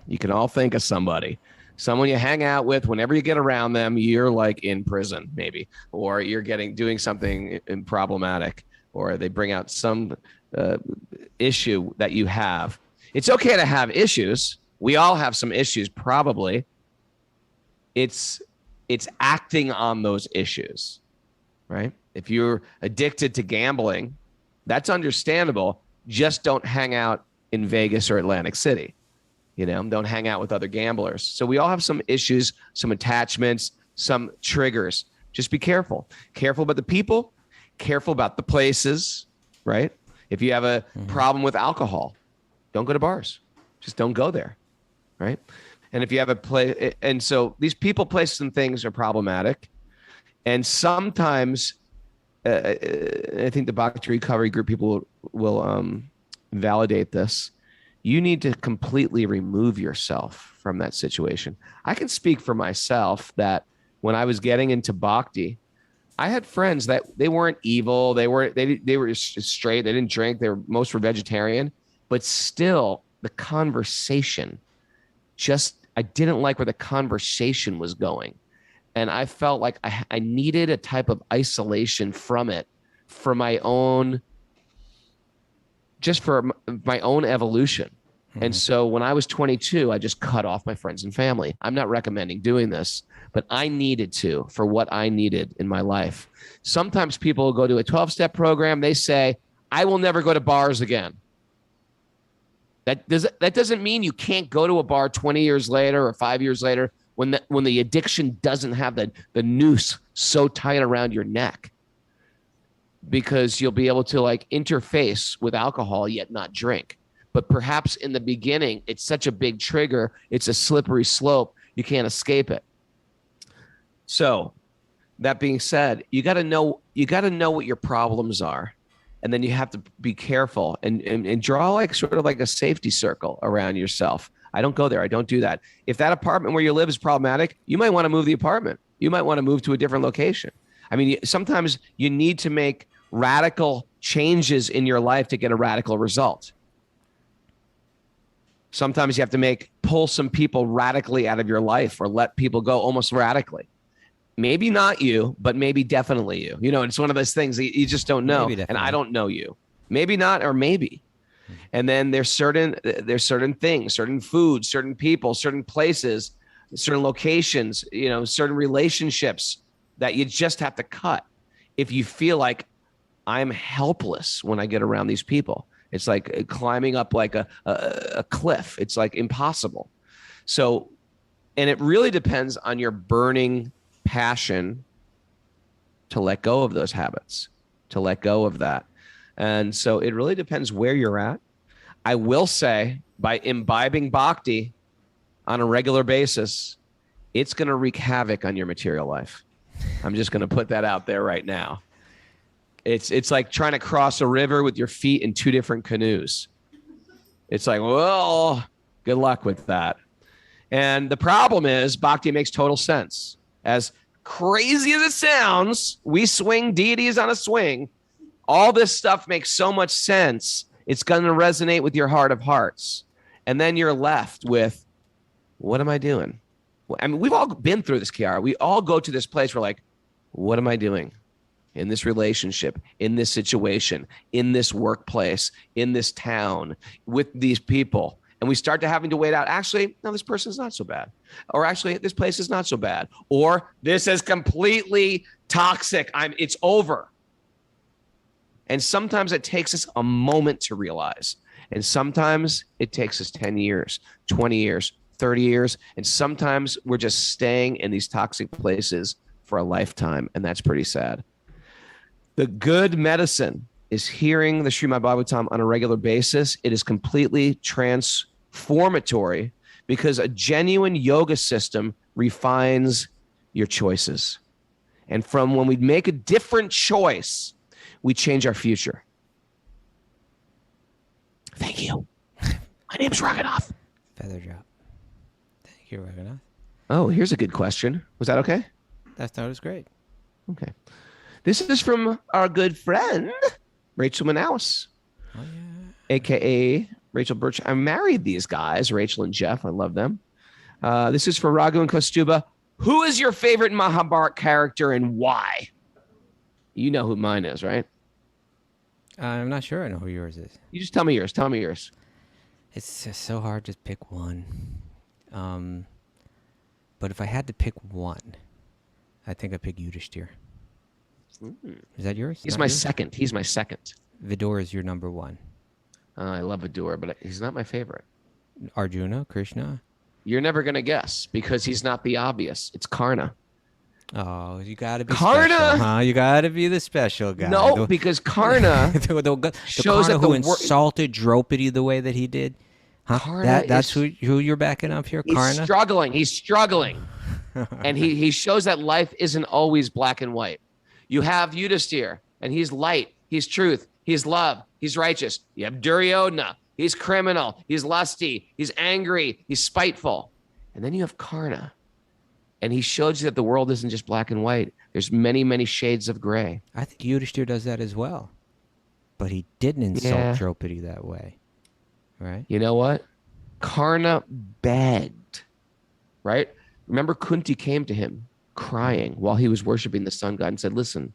You can all think of someone you hang out with. Whenever you get around them, you're like in prison maybe, or you're doing something problematic, or they bring out some issue that you have. It's okay to have issues. We all have some issues, probably. It's acting on those issues, right? If you're addicted to gambling, that's understandable. Just don't hang out in Vegas or Atlantic City. Don't hang out with other gamblers. So we all have some issues, some attachments, some triggers. Just be careful. Careful about the people, careful about the places, right? If you have a problem with alcohol, don't go to bars. Just don't go there, right? And if you have a place, and so these people, places, and things are problematic. And sometimes, I think the Bhakti recovery group people will validate this. You need to completely remove yourself from that situation. I can speak for myself that when I was getting into Bhakti, I had friends that they weren't evil. They were straight. They didn't drink. Most were vegetarian, but still the conversation I didn't like where the conversation was going. And I felt like I needed a type of isolation from it for my own evolution. And so when I was 22, I just cut off my friends and family. I'm not recommending doing this, but I needed to for what I needed in my life. Sometimes people will go to a 12-step program. They say, I will never go to bars again. That doesn't mean you can't go to a bar 20 years later or 5 years later when the addiction doesn't have the noose so tight around your neck, because you'll be able to like interface with alcohol yet not drink. But perhaps in the beginning, it's such a big trigger. It's a slippery slope. You can't escape it. So that being said, you got to know what your problems are. And then you have to be careful and draw like sort of like a safety circle around yourself. I don't go there. I don't do that. If that apartment where you live is problematic, you might want to move the apartment. You might want to move to a different location. I mean, sometimes you need to make radical changes in your life to get a radical result. Sometimes you have to pull some people radically out of your life or let people go almost radically. Maybe not you, but maybe definitely you. You know, it's one of those things that you just don't know. And I don't know you. Maybe not, or maybe. And then there's certain things, certain foods, certain people, certain places, certain locations, you know, certain relationships that you just have to cut if you feel like I'm helpless when I get around these people. It's like climbing up like a cliff. It's like impossible. So, and it really depends on your burning passion to let go of those habits, to let go of that. And so it really depends where you're at. I will say, by imbibing bhakti on a regular basis, it's going to wreak havoc on your material life. I'm just going to put that out there right now. It's like trying to cross a river with your feet in two different canoes. It's like, well, good luck with that. And the problem is bhakti makes total sense. As crazy as it sounds, we swing deities on a swing. All this stuff makes so much sense. It's going to resonate with your heart of hearts. And then you're left with, what am I doing? I mean, we've all been through this, Kiara. We all go to this place where like, what am I doing in this relationship, in this situation, in this workplace, in this town, with these people? And we start to having to wait out, actually, no, this person's not so bad. Or actually, this place is not so bad. Or this is completely toxic. It's over. And sometimes it takes us a moment to realize. And sometimes it takes us 10 years, 20 years, 30 years. And sometimes we're just staying in these toxic places for a lifetime. And that's pretty sad. The good medicine is hearing the Srimad Bhagavatam on a regular basis. It is completely transformatory because a genuine yoga system refines your choices. And from when we make a different choice, we change our future. Thank you. My name's Raghunath. Feather drop. Thank you, Raghunath. Oh, here's a good question. Was that okay? That was great. Okay. This is from our good friend, Rachel Manaus, Oh, yeah. a.k.a. Rachel Birch. I married these guys, Rachel and Jeff. I love them. This is for Raghu and Kaustubha. Who is your favorite Mahabharat character and why? You know who mine is, right? I'm not sure I know who yours is. You just tell me yours. Tell me yours. It's just so hard to pick one. But if I had to pick one, I think I'd pick Yudhishthir. Is that yours? He's Not my yours? second. He's my second. Vidura is your number one. I love Vidura, but he's not my favorite. Arjuna, Krishna. You're never going to guess because he's not the obvious. It's Karna. Oh, you gotta be Karna! special, huh? You gotta be the special guy. No, because Karna the shows Karna that who insulted Draupadi the way that he did. Huh? Karna That's is- who you're backing up here, he's Karna. struggling. He's struggling. And he shows that life isn't always black and white. You have Yudhishthir, and he's light. He's truth. He's love. He's righteous. You have Duryodhana. He's criminal. He's lusty. He's angry. He's spiteful. And then you have Karna. And he shows you that the world isn't just black and white. There's many, many shades of gray. I think Yudhishthir does that as well. But he didn't insult Draupadi that way. Right? You know what? Karna begged, right? Remember, Kunti came to him crying while he was worshiping the sun god and said, listen,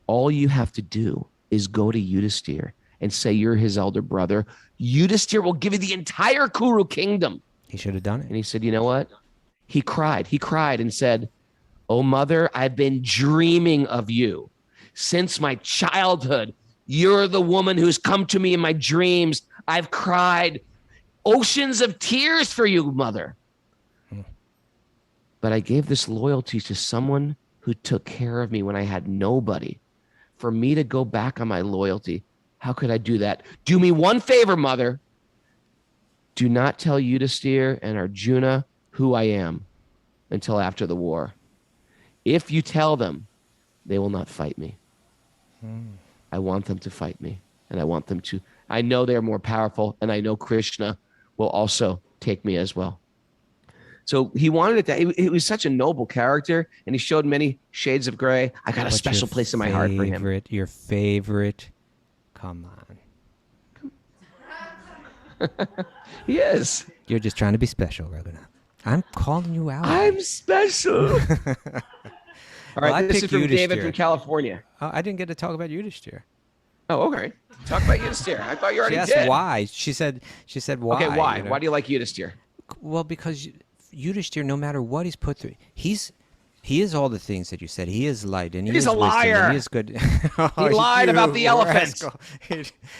all you have to do is go to Yudhishthir and say you're his elder brother. Yudhishthir will give you the entire Kuru kingdom. He should have done it. And he said, you know what? He cried and said, oh, mother, I've been dreaming of you since my childhood. You're the woman who's come to me in my dreams. I've cried oceans of tears for you, mother. But I gave this loyalty to someone who took care of me when I had nobody. For me to go back on my loyalty, How could I do that? Do me one favor, mother. Do not tell Yudhisthira and Arjuna who I am until after the war. If you tell them, they will not fight me. I want them to fight me, and I want them to. I know they're more powerful, and I know Krishna will also take me as well. So he wanted it to. He was such a noble character, and he showed many shades of gray. I got a special place in my heart for him. Your favorite? Come on. He is. You're just trying to be special, Raghunath. I'm calling you out. I'm special. All right, I this is picked from David Yudhisthira. from California. I didn't get to talk about Yudhisthira. Oh, okay. Talk about Yudhisthira. I thought you already She asked did. why. She said why. Okay, why? You know? Why do you like Yudhisthira? Well, because Yudhisthira, no matter what he's put through, he is all the things that you said. He is light, and he He's is a wisdom, liar. and he is good. He lied about the elephant.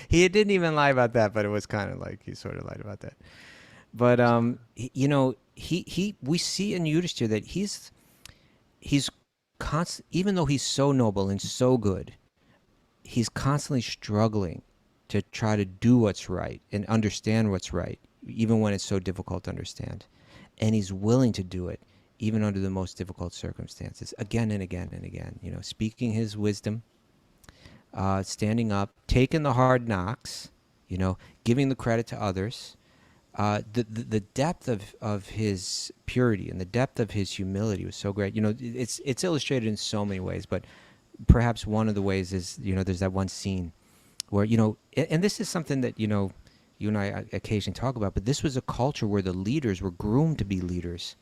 He didn't even lie about that, but it was kind of like he sort of lied about that. But you know, we see in Yudhisthira that he's constant, even though he's so noble and so good, he's constantly struggling to try to do what's right and understand what's right, even when it's so difficult to understand. And he's willing to do it, even under the most difficult circumstances, again and again and again. You know, speaking his wisdom, standing up, taking the hard knocks, you know, giving the credit to others. The depth of his purity and the depth of his humility was so great. You know, it's illustrated in so many ways, but perhaps one of the ways is, you know, there's that one scene where, you know, and this is something that, you know, you and I occasionally talk about, but this was a culture where the leaders were groomed to be leaders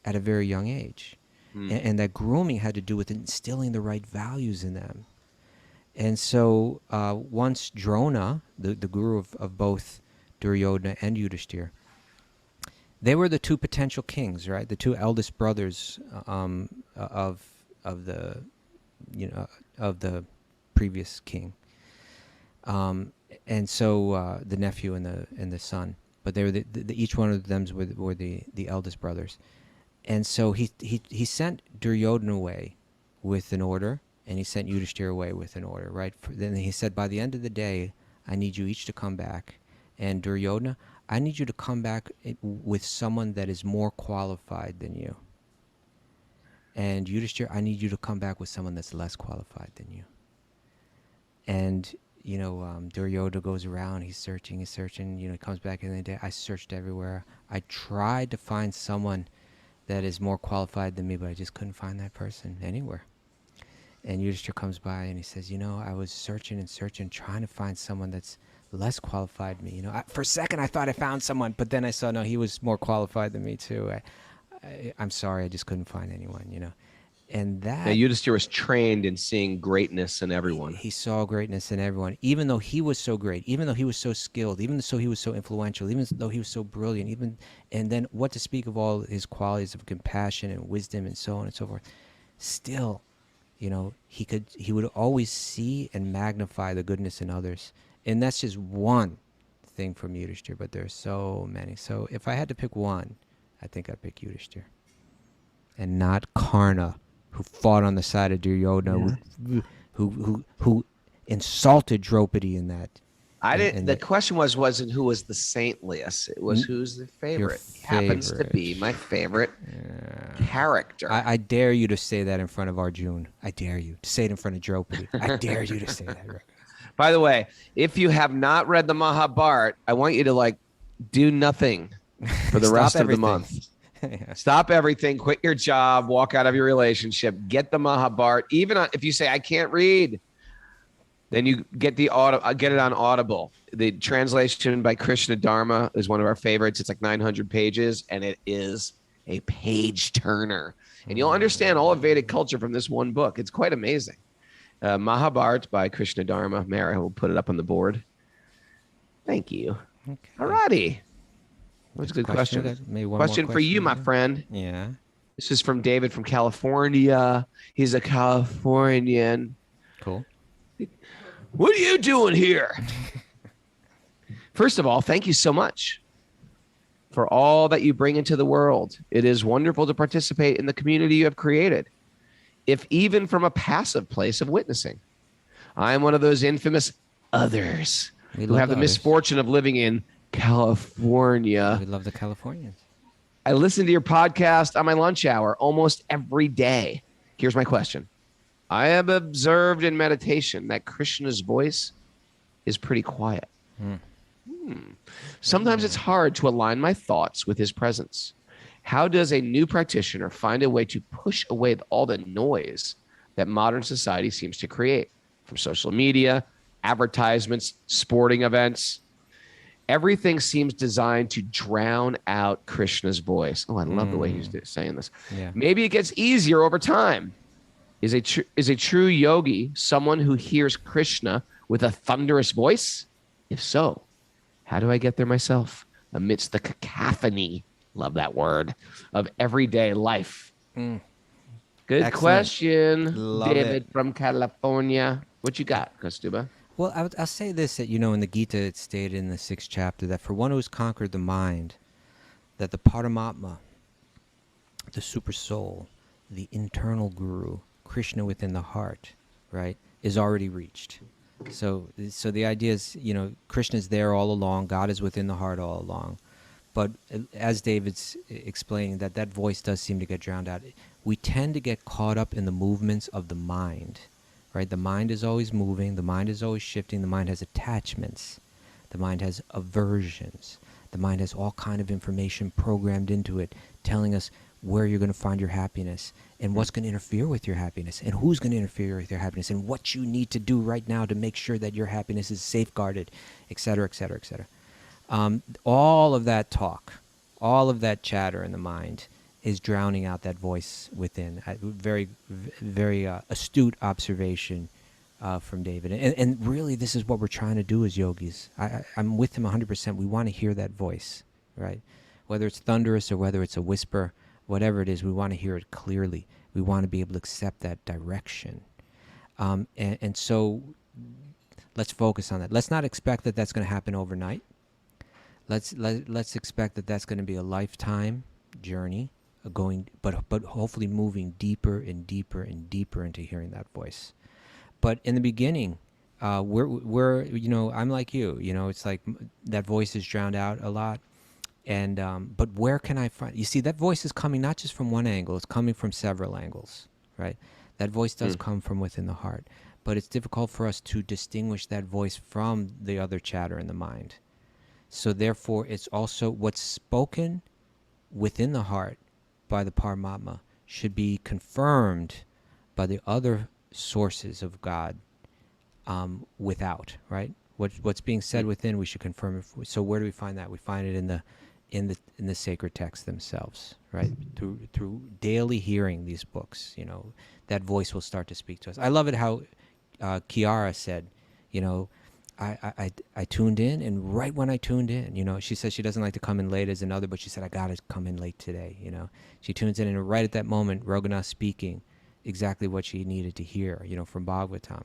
at a very young age. And that grooming had to do with instilling the right values in them. And so once Drona, the guru of both Duryodhana and Yudhisthira, they were the two potential kings, right? The two eldest brothers of the, you know, of the previous king. And so the nephew and the son, but they were each one of them were the eldest brothers. And so he sent Duryodhana away with an order, and he sent Yudhisthira away with an order, right? Then he said, by the end of the day, I need you each to come back. And Duryodhana, I need you to come back with someone that is more qualified than you. And Yudhisthira, I need you to come back with someone that's less qualified than you. And, you know, Duryodhana goes around, he's searching, you know, he comes back in the day, I searched everywhere. I tried to find someone that is more qualified than me, but I just couldn't find that person anywhere. And Yudhisthira comes by and he says, you know, I was searching and searching, trying to find someone that's less qualified than me. You know, for a second I thought I found someone, but then I saw, no, he was more qualified than me too. I'm sorry, I just couldn't find anyone, you know. And that... Now, Yudhisthira was trained in seeing greatness in everyone. He saw greatness in everyone, even though he was so great, even though he was so skilled, even though he was so influential, even though he was so brilliant, and then what to speak of all his qualities of compassion and wisdom and so on and so forth. Still, you know, he would always see and magnify the goodness in others. And that's just one thing from Yudhisthira, but there are so many. So if I had to pick one, I think I'd pick Yudhisthira. And not Karna, who fought on the side of Duryodhana, who insulted Draupadi in that. The question wasn't who was the saintliest. It was who's the favorite. He happens to be my favorite character. I dare you to say that in front of Arjuna. I dare you to say it in front of Draupadi. I dare you to say that. By the way, if you have not read the Mahabharata, I want you to do nothing for the rest of the month. Yeah. Stop everything, quit your job, walk out of your relationship, get the Mahabharata. Even if you say, I can't read, then you get get it on Audible. The translation by Krishna Dharma is one of our favorites. It's like 900 pages, and it is a page turner. And you'll understand all of Vedic culture from this one book. It's quite amazing. Mahabharata by Krishna Dharma. Mara will put it up on the board. Thank you. Okay. All righty. That's a good question. Question for you, my friend. Yeah. This is from David from California. He's a Californian. Cool. What are you doing here? First of all, thank you so much for all that you bring into the world. It is wonderful to participate in the community you have created, if even from a passive place of witnessing. I am one of those infamous others We who love have the the others. misfortune of living in California. We love the Californians. I listen to your podcast on my lunch hour almost every day. Here's my question. I have observed in meditation that Krishna's voice is pretty quiet. Sometimes it's hard to align my thoughts with his presence. How does a new practitioner find a way to push away all the noise that modern society seems to create from social media, advertisements, sporting events? Everything seems designed to drown out Krishna's voice. Oh, I love the way he's saying this. Yeah. Maybe it gets easier over time. Is a true yogi someone who hears Krishna with a thunderous voice? If so, how do I get there myself amidst the cacophony, love that word, of everyday life? Good Excellent. question, Love David it. from California. What you got, Kaustubha? Well, I'll say this, that, in the Gita it's stated in the 6th chapter that for one who has conquered the mind, that the Paramatma, the super soul, the internal guru, Krishna within the heart, right, is already reached. So the idea is, Krishna's there all along. God is within the heart all along. But as David's explaining, that voice does seem to get drowned out. We tend to get caught up in the movements of the mind, right? The mind is always moving. The mind is always shifting. The mind has attachments. The mind has aversions. The mind has all kind of information programmed into it, telling us where you're going to find your happiness and what's going to interfere with your happiness and who's going to interfere with your happiness and what you need to do right now to make sure that your happiness is safeguarded, et cetera, et cetera, et cetera. All of that talk, all of that chatter in the mind is drowning out that voice within. Very, very astute observation from David. And really, this is what we're trying to do as yogis. I'm with him 100%. We want to hear that voice, right? Whether it's thunderous or whether it's a whisper, whatever it is, we want to hear it clearly. We want to be able to accept that direction. And so let's focus on that. Let's not expect that that's going to happen overnight. Let's expect that that's going to be a lifetime journey, but hopefully moving deeper and deeper and deeper into hearing that voice. But in the beginning, we're I'm like you. It's like that voice is drowned out a lot. And but where can I find? You see, that voice is coming not just from one angle; it's coming from several angles, right? That voice does come from within the heart, but it's difficult for us to distinguish that voice from the other chatter in the mind. So therefore, it's also what's spoken within the heart by the Paramatma should be confirmed by the other sources of God without, right? What's being said within, we should confirm it. So where do we find that? We find it in the sacred texts themselves, right? Through daily hearing these books, that voice will start to speak to us. I love it how Kiara said, I tuned in, and right when I tuned in, she says she doesn't like to come in late as another, but she said, I got to come in late today, She tunes in, and right at that moment, Raghunath speaking exactly what she needed to hear, from Bhagavatam.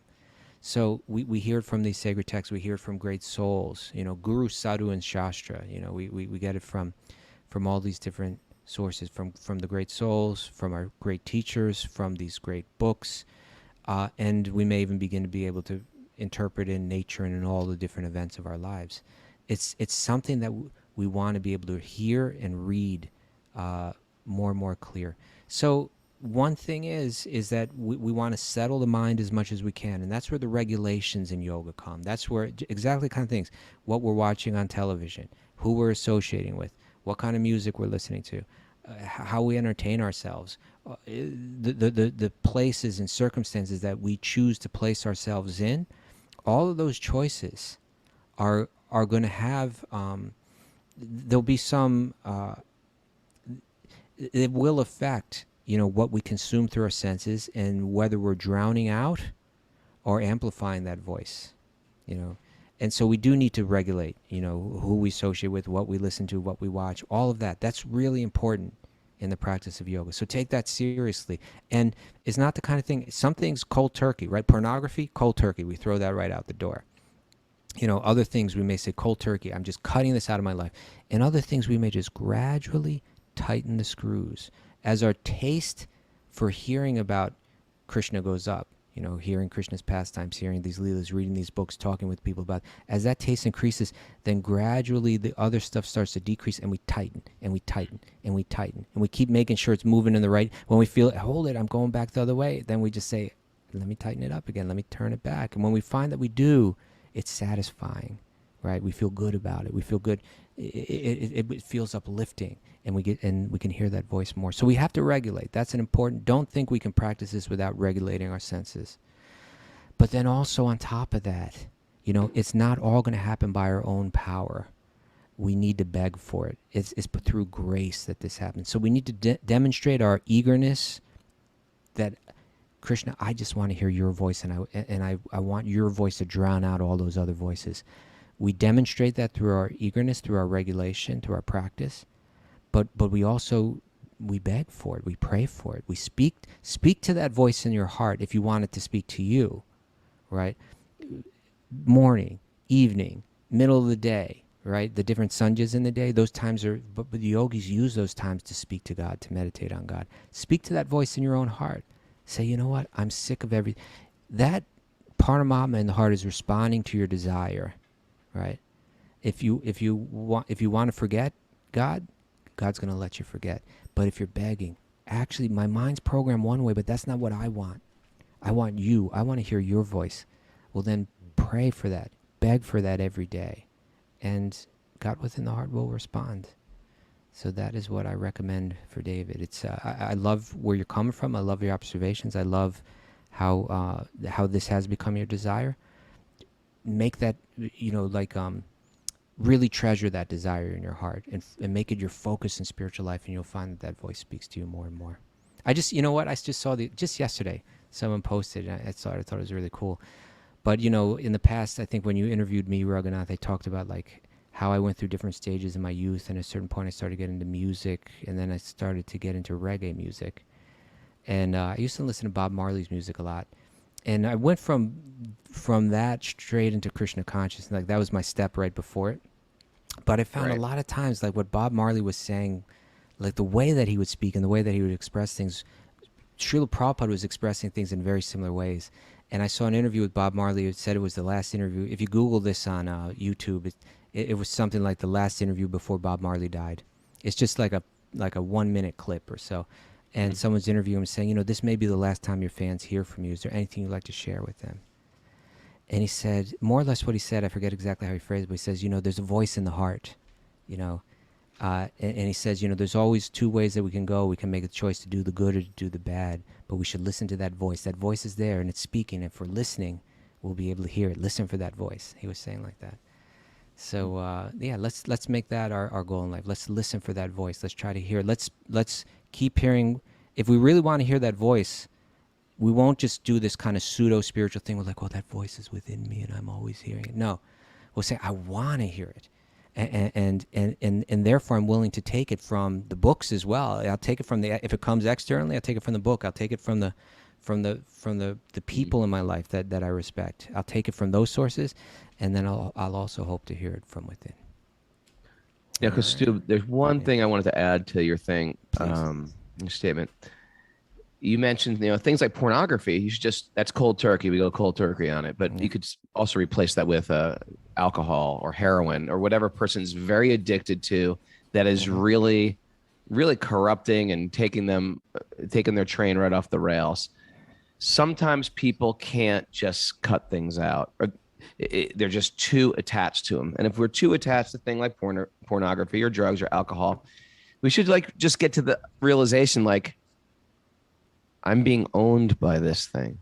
So we hear it from these sacred texts. We hear it from great souls, Guru, Sadhu, and Shastra. We get it from all these different sources, from the great souls, from our great teachers, from these great books, and we may even begin to be able to interpret in nature and in all the different events of our lives. It's something that we want to be able to hear and read more and more clear. So one thing is that we want to settle the mind as much as we can, and that's where the regulations in yoga come. That's where exactly kind of things, what we're watching on television, who we're associating with, what kind of music we're listening to, how we entertain ourselves, the places and circumstances that we choose to place ourselves in. All of those choices are going to have, there'll be some, it will affect, what we consume through our senses and whether we're drowning out or amplifying that voice, And so we do need to regulate, who we associate with, what we listen to, what we watch, all of that. That's really important in the practice of yoga. So take that seriously. And it's not the kind of thing, some things cold turkey, right? Pornography, cold turkey. We throw that right out the door. Other things we may say cold turkey, I'm just cutting this out of my life. And other things we may just gradually tighten the screws as our taste for hearing about Krishna goes up. You know, hearing Krishna's pastimes, hearing these leelas, reading these books, talking with people about. As that taste increases, then gradually the other stuff starts to decrease, and we tighten, and we tighten, and we tighten, and we keep making sure it's moving in the right. When we feel, hold it, I'm going back the other way, then we just say, let me tighten it up again, let me turn it back. And when we find that we do, it's satisfying, right? We feel good about it. We feel good. It feels uplifting, and we can hear that voice more. So we have to regulate. That's an important. Don't think we can practice this without regulating our senses. But then also on top of that, you know, it's not all going to happen by our own power. We need to beg for it. It's through grace that this happens. So we need to demonstrate our eagerness that, Krishna, I just want to hear your voice, and I want your voice to drown out all those other voices. We demonstrate that through our eagerness, through our regulation, through our practice, but we beg for it, we pray for it, we speak to that voice in your heart if you want it to speak to you, right? Morning, evening, middle of the day, right? The different sanjhas in the day, those times are, but the yogis use those times to speak to God, to meditate on God. Speak to that voice in your own heart. Say, you know what? I'm sick of everything. That Paramatma in the heart is responding to your desire. Right? If you want to forget God, God's going to let you forget. But if you're begging, actually, my mind's programmed one way, but that's not what I want. I want you. I want to hear your voice. Well, then pray for that. Beg for that every day. And God within the heart will respond. So that is what I recommend for David. It's I love where you're coming from. I love your observations. I love how this has become your desire. Make that, you know, like really treasure that desire in your heart, and make it your focus in spiritual life, and you'll find that voice speaks to you more and more. I just, you know what, I just saw just yesterday someone posted, and I thought it was really cool. But, you know, in the past, I think when you interviewed me, Raghunath, I talked about like how I went through different stages in my youth, and at a certain point I started getting into music, and then I started to get into reggae music, and I used to listen to Bob Marley's music a lot. And I went from that straight into Krishna consciousness. Like that was my step right before it. But I found a lot of times, like what Bob Marley was saying, like the way that he would speak and the way that he would express things, Srila Prabhupada was expressing things in very similar ways. And I saw an interview with Bob Marley. It said it was the last interview. If you Google this on YouTube, it was something like the last interview before Bob Marley died. It's just like a 1 minute clip or so. And someone's interviewing him saying, you know, this may be the last time your fans hear from you. Is there anything you'd like to share with them? And he said, more or less what he said, I forget exactly how he phrased it, but he says, you know, there's a voice in the heart, you know. And he says, you know, there's always two ways that we can go. We can make a choice to do the good or to do the bad, but we should listen to that voice. That voice is there, and it's speaking. If we're listening, we'll be able to hear it. Listen for that voice. He was saying like that. So, yeah, let's make that our goal in life. Let's listen for that voice. Let's try to hear it. Let's keep hearing. If we really want to hear that voice, we won't just do this kind of pseudo-spiritual thing. We're like, oh, that voice is within me and I'm always hearing it. No, we'll say, I want to hear it. And therefore I'm willing to take it from the books as well. I'll take it from if it comes externally, I'll take it from the book. I'll take it from the people in my life that I respect. I'll take it from those sources, and then I'll also hope to hear it from within. Yeah, because Stu, there's one thing I wanted to add to your thing, your statement. You mentioned, you know, things like pornography. You should that's cold turkey. We go cold turkey on it. But you could also replace that with alcohol or heroin or whatever person's very addicted to, that is really, really corrupting and taking their train right off the rails. Sometimes people can't just cut things out, or they're just too attached to them. And if we're too attached to things like pornography or drugs or alcohol, we should just get to the realization, like, I'm being owned by this thing.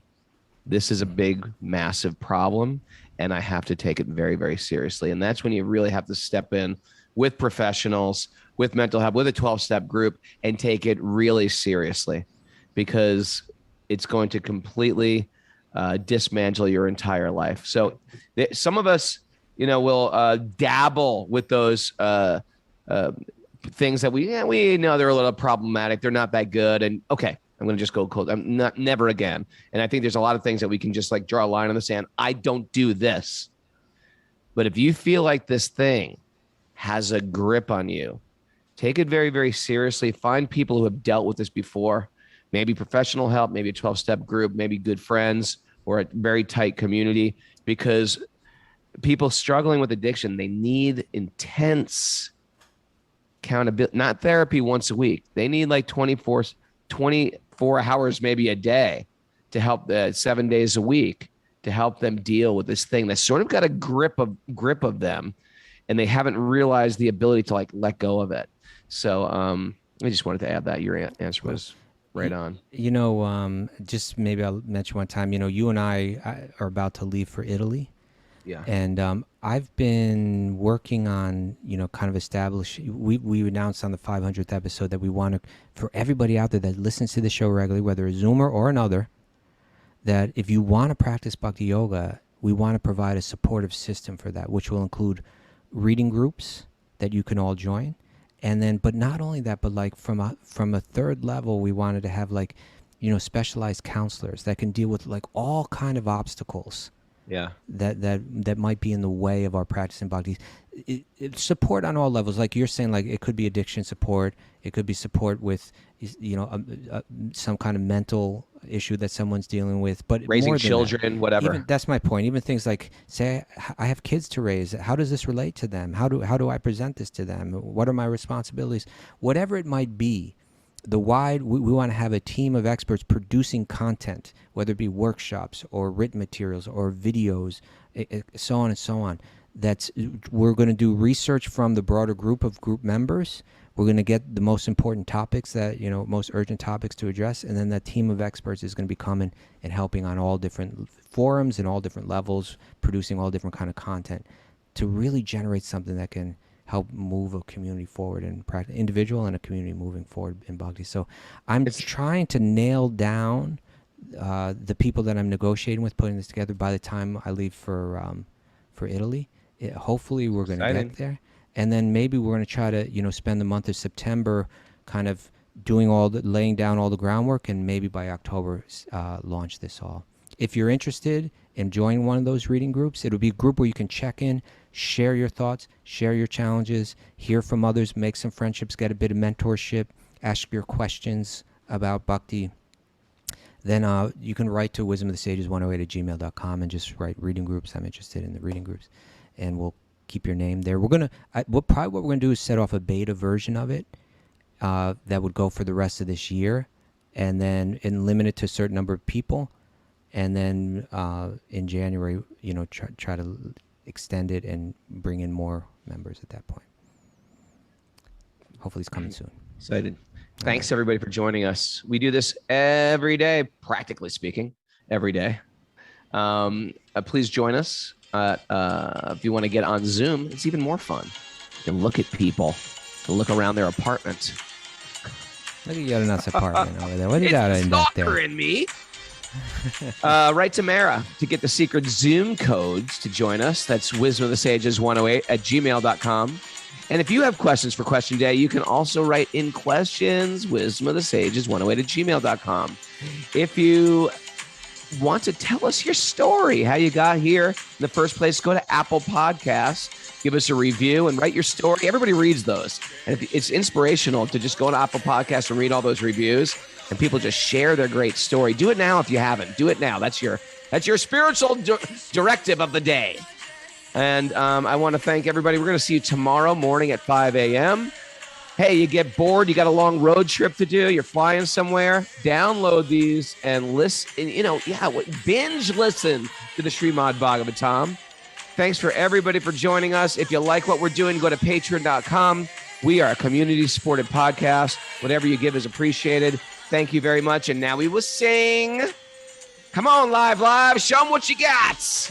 This is a big, massive problem, and I have to take it very, very seriously. And that's when you really have to step in with professionals, with mental health, with a 12-step group, and take it really seriously, because it's going to completely dismantle your entire life. So some of us, you know, will dabble with those things that we know they're a little problematic. They're not that good. And okay, I'm going to just go cold. I'm not, never again. And I think there's a lot of things that we can just like draw a line in the sand. I don't do this. But if you feel like this thing has a grip on you, take it very, very seriously. Find people who have dealt with this before, maybe professional help, maybe a 12-step group, maybe good friends, or a very tight community, because people struggling with addiction, they need intense accountability, not therapy once a week. They need like 24 hours, maybe a day, to help 7 days a week, to help them deal with this thing that's sort of got a grip of them, and they haven't realized the ability to like let go of it. So I just wanted to add that. Your answer was right on. Just maybe I'll mention one time, you and I are about to leave for Italy. Yeah. And I've been working on, kind of we announced on the 500th episode that we want to, for everybody out there that listens to the show regularly, whether a Zoomer or another, that if you want to practice Bhakti Yoga, we want to provide a supportive system for that, which will include reading groups that you can all join. And then, but not only that, but like from a third level, we wanted to have like, specialized counselors that can deal with like all kind of obstacles. Yeah. That might be in the way of our practice in Bhakti. Support on all levels. Like you're saying, like it could be addiction support. It could be support with, some kind of mental issue that someone's dealing with. But raising more than children, whatever. That's my point. Even things like, say, I have kids to raise. How does this relate to them? How do I present this to them? What are my responsibilities? Whatever it might be. We want to have a team of experts producing content, whether it be workshops or written materials or videos, so on and so on. We're going to do research from the broader group members. We're going to get the most important topics most urgent topics to address. And then that team of experts is going to be coming and helping on all different forums and all different levels, producing all different kind of content to really generate something that can help move a community forward and individual and a community moving forward in Bhakti. So I'm trying to nail down the people that I'm negotiating with, putting this together by the time I leave for Italy. Hopefully we're going to get there. And then maybe we're going to try to, spend the month of September kind of laying down all the groundwork, and maybe by October launch this all. If you're interested in joining one of those reading groups, it'll be a group where you can check in, share your thoughts, share your challenges, hear from others, make some friendships, get a bit of mentorship, ask your questions about Bhakti. Then you can write to wisdomofthesages108@gmail.com and just write reading groups. I'm interested in the reading groups, and we'll keep your name there. What we're going to do is set off a beta version of it that would go for the rest of this year, and then limit it to a certain number of people. And then in January, try to extend it and bring in more members at that point. Hopefully it's coming soon. Excited. Thanks everybody for joining us. We do this every day, practically speaking, every day. Please join us. If you want to get on Zoom, it's even more fun. You can look at people, look around their apartment. Look at Yadanath's apartment over there. What do you got in that there? In me. Write to Mara to get the secret Zoom codes to join us. That's wisdomofthesages108@gmail.com. And if you have questions for Question Day, you can also write in questions, wisdomofthesages108@gmail.com. If you want to tell us your story, how you got here in the first place, go to Apple Podcasts, give us a review, and write your story. Everybody reads those. And it's inspirational to just go to Apple Podcasts and read all those reviews, and people just share their great story. Do it now if you haven't. Do it now. That's your spiritual directive of the day. And I want to thank everybody. We're going to see you tomorrow morning at 5 a.m. Hey, you get bored, you got a long road trip to do, you're flying somewhere, download these and listen, binge listen to the Srimad Bhagavatam. Thanks for everybody for joining us. If you like what we're doing, go to patreon.com. We are a community-supported podcast. Whatever you give is appreciated. Thank you very much. And now we will sing. Come on, live. Show them what you got.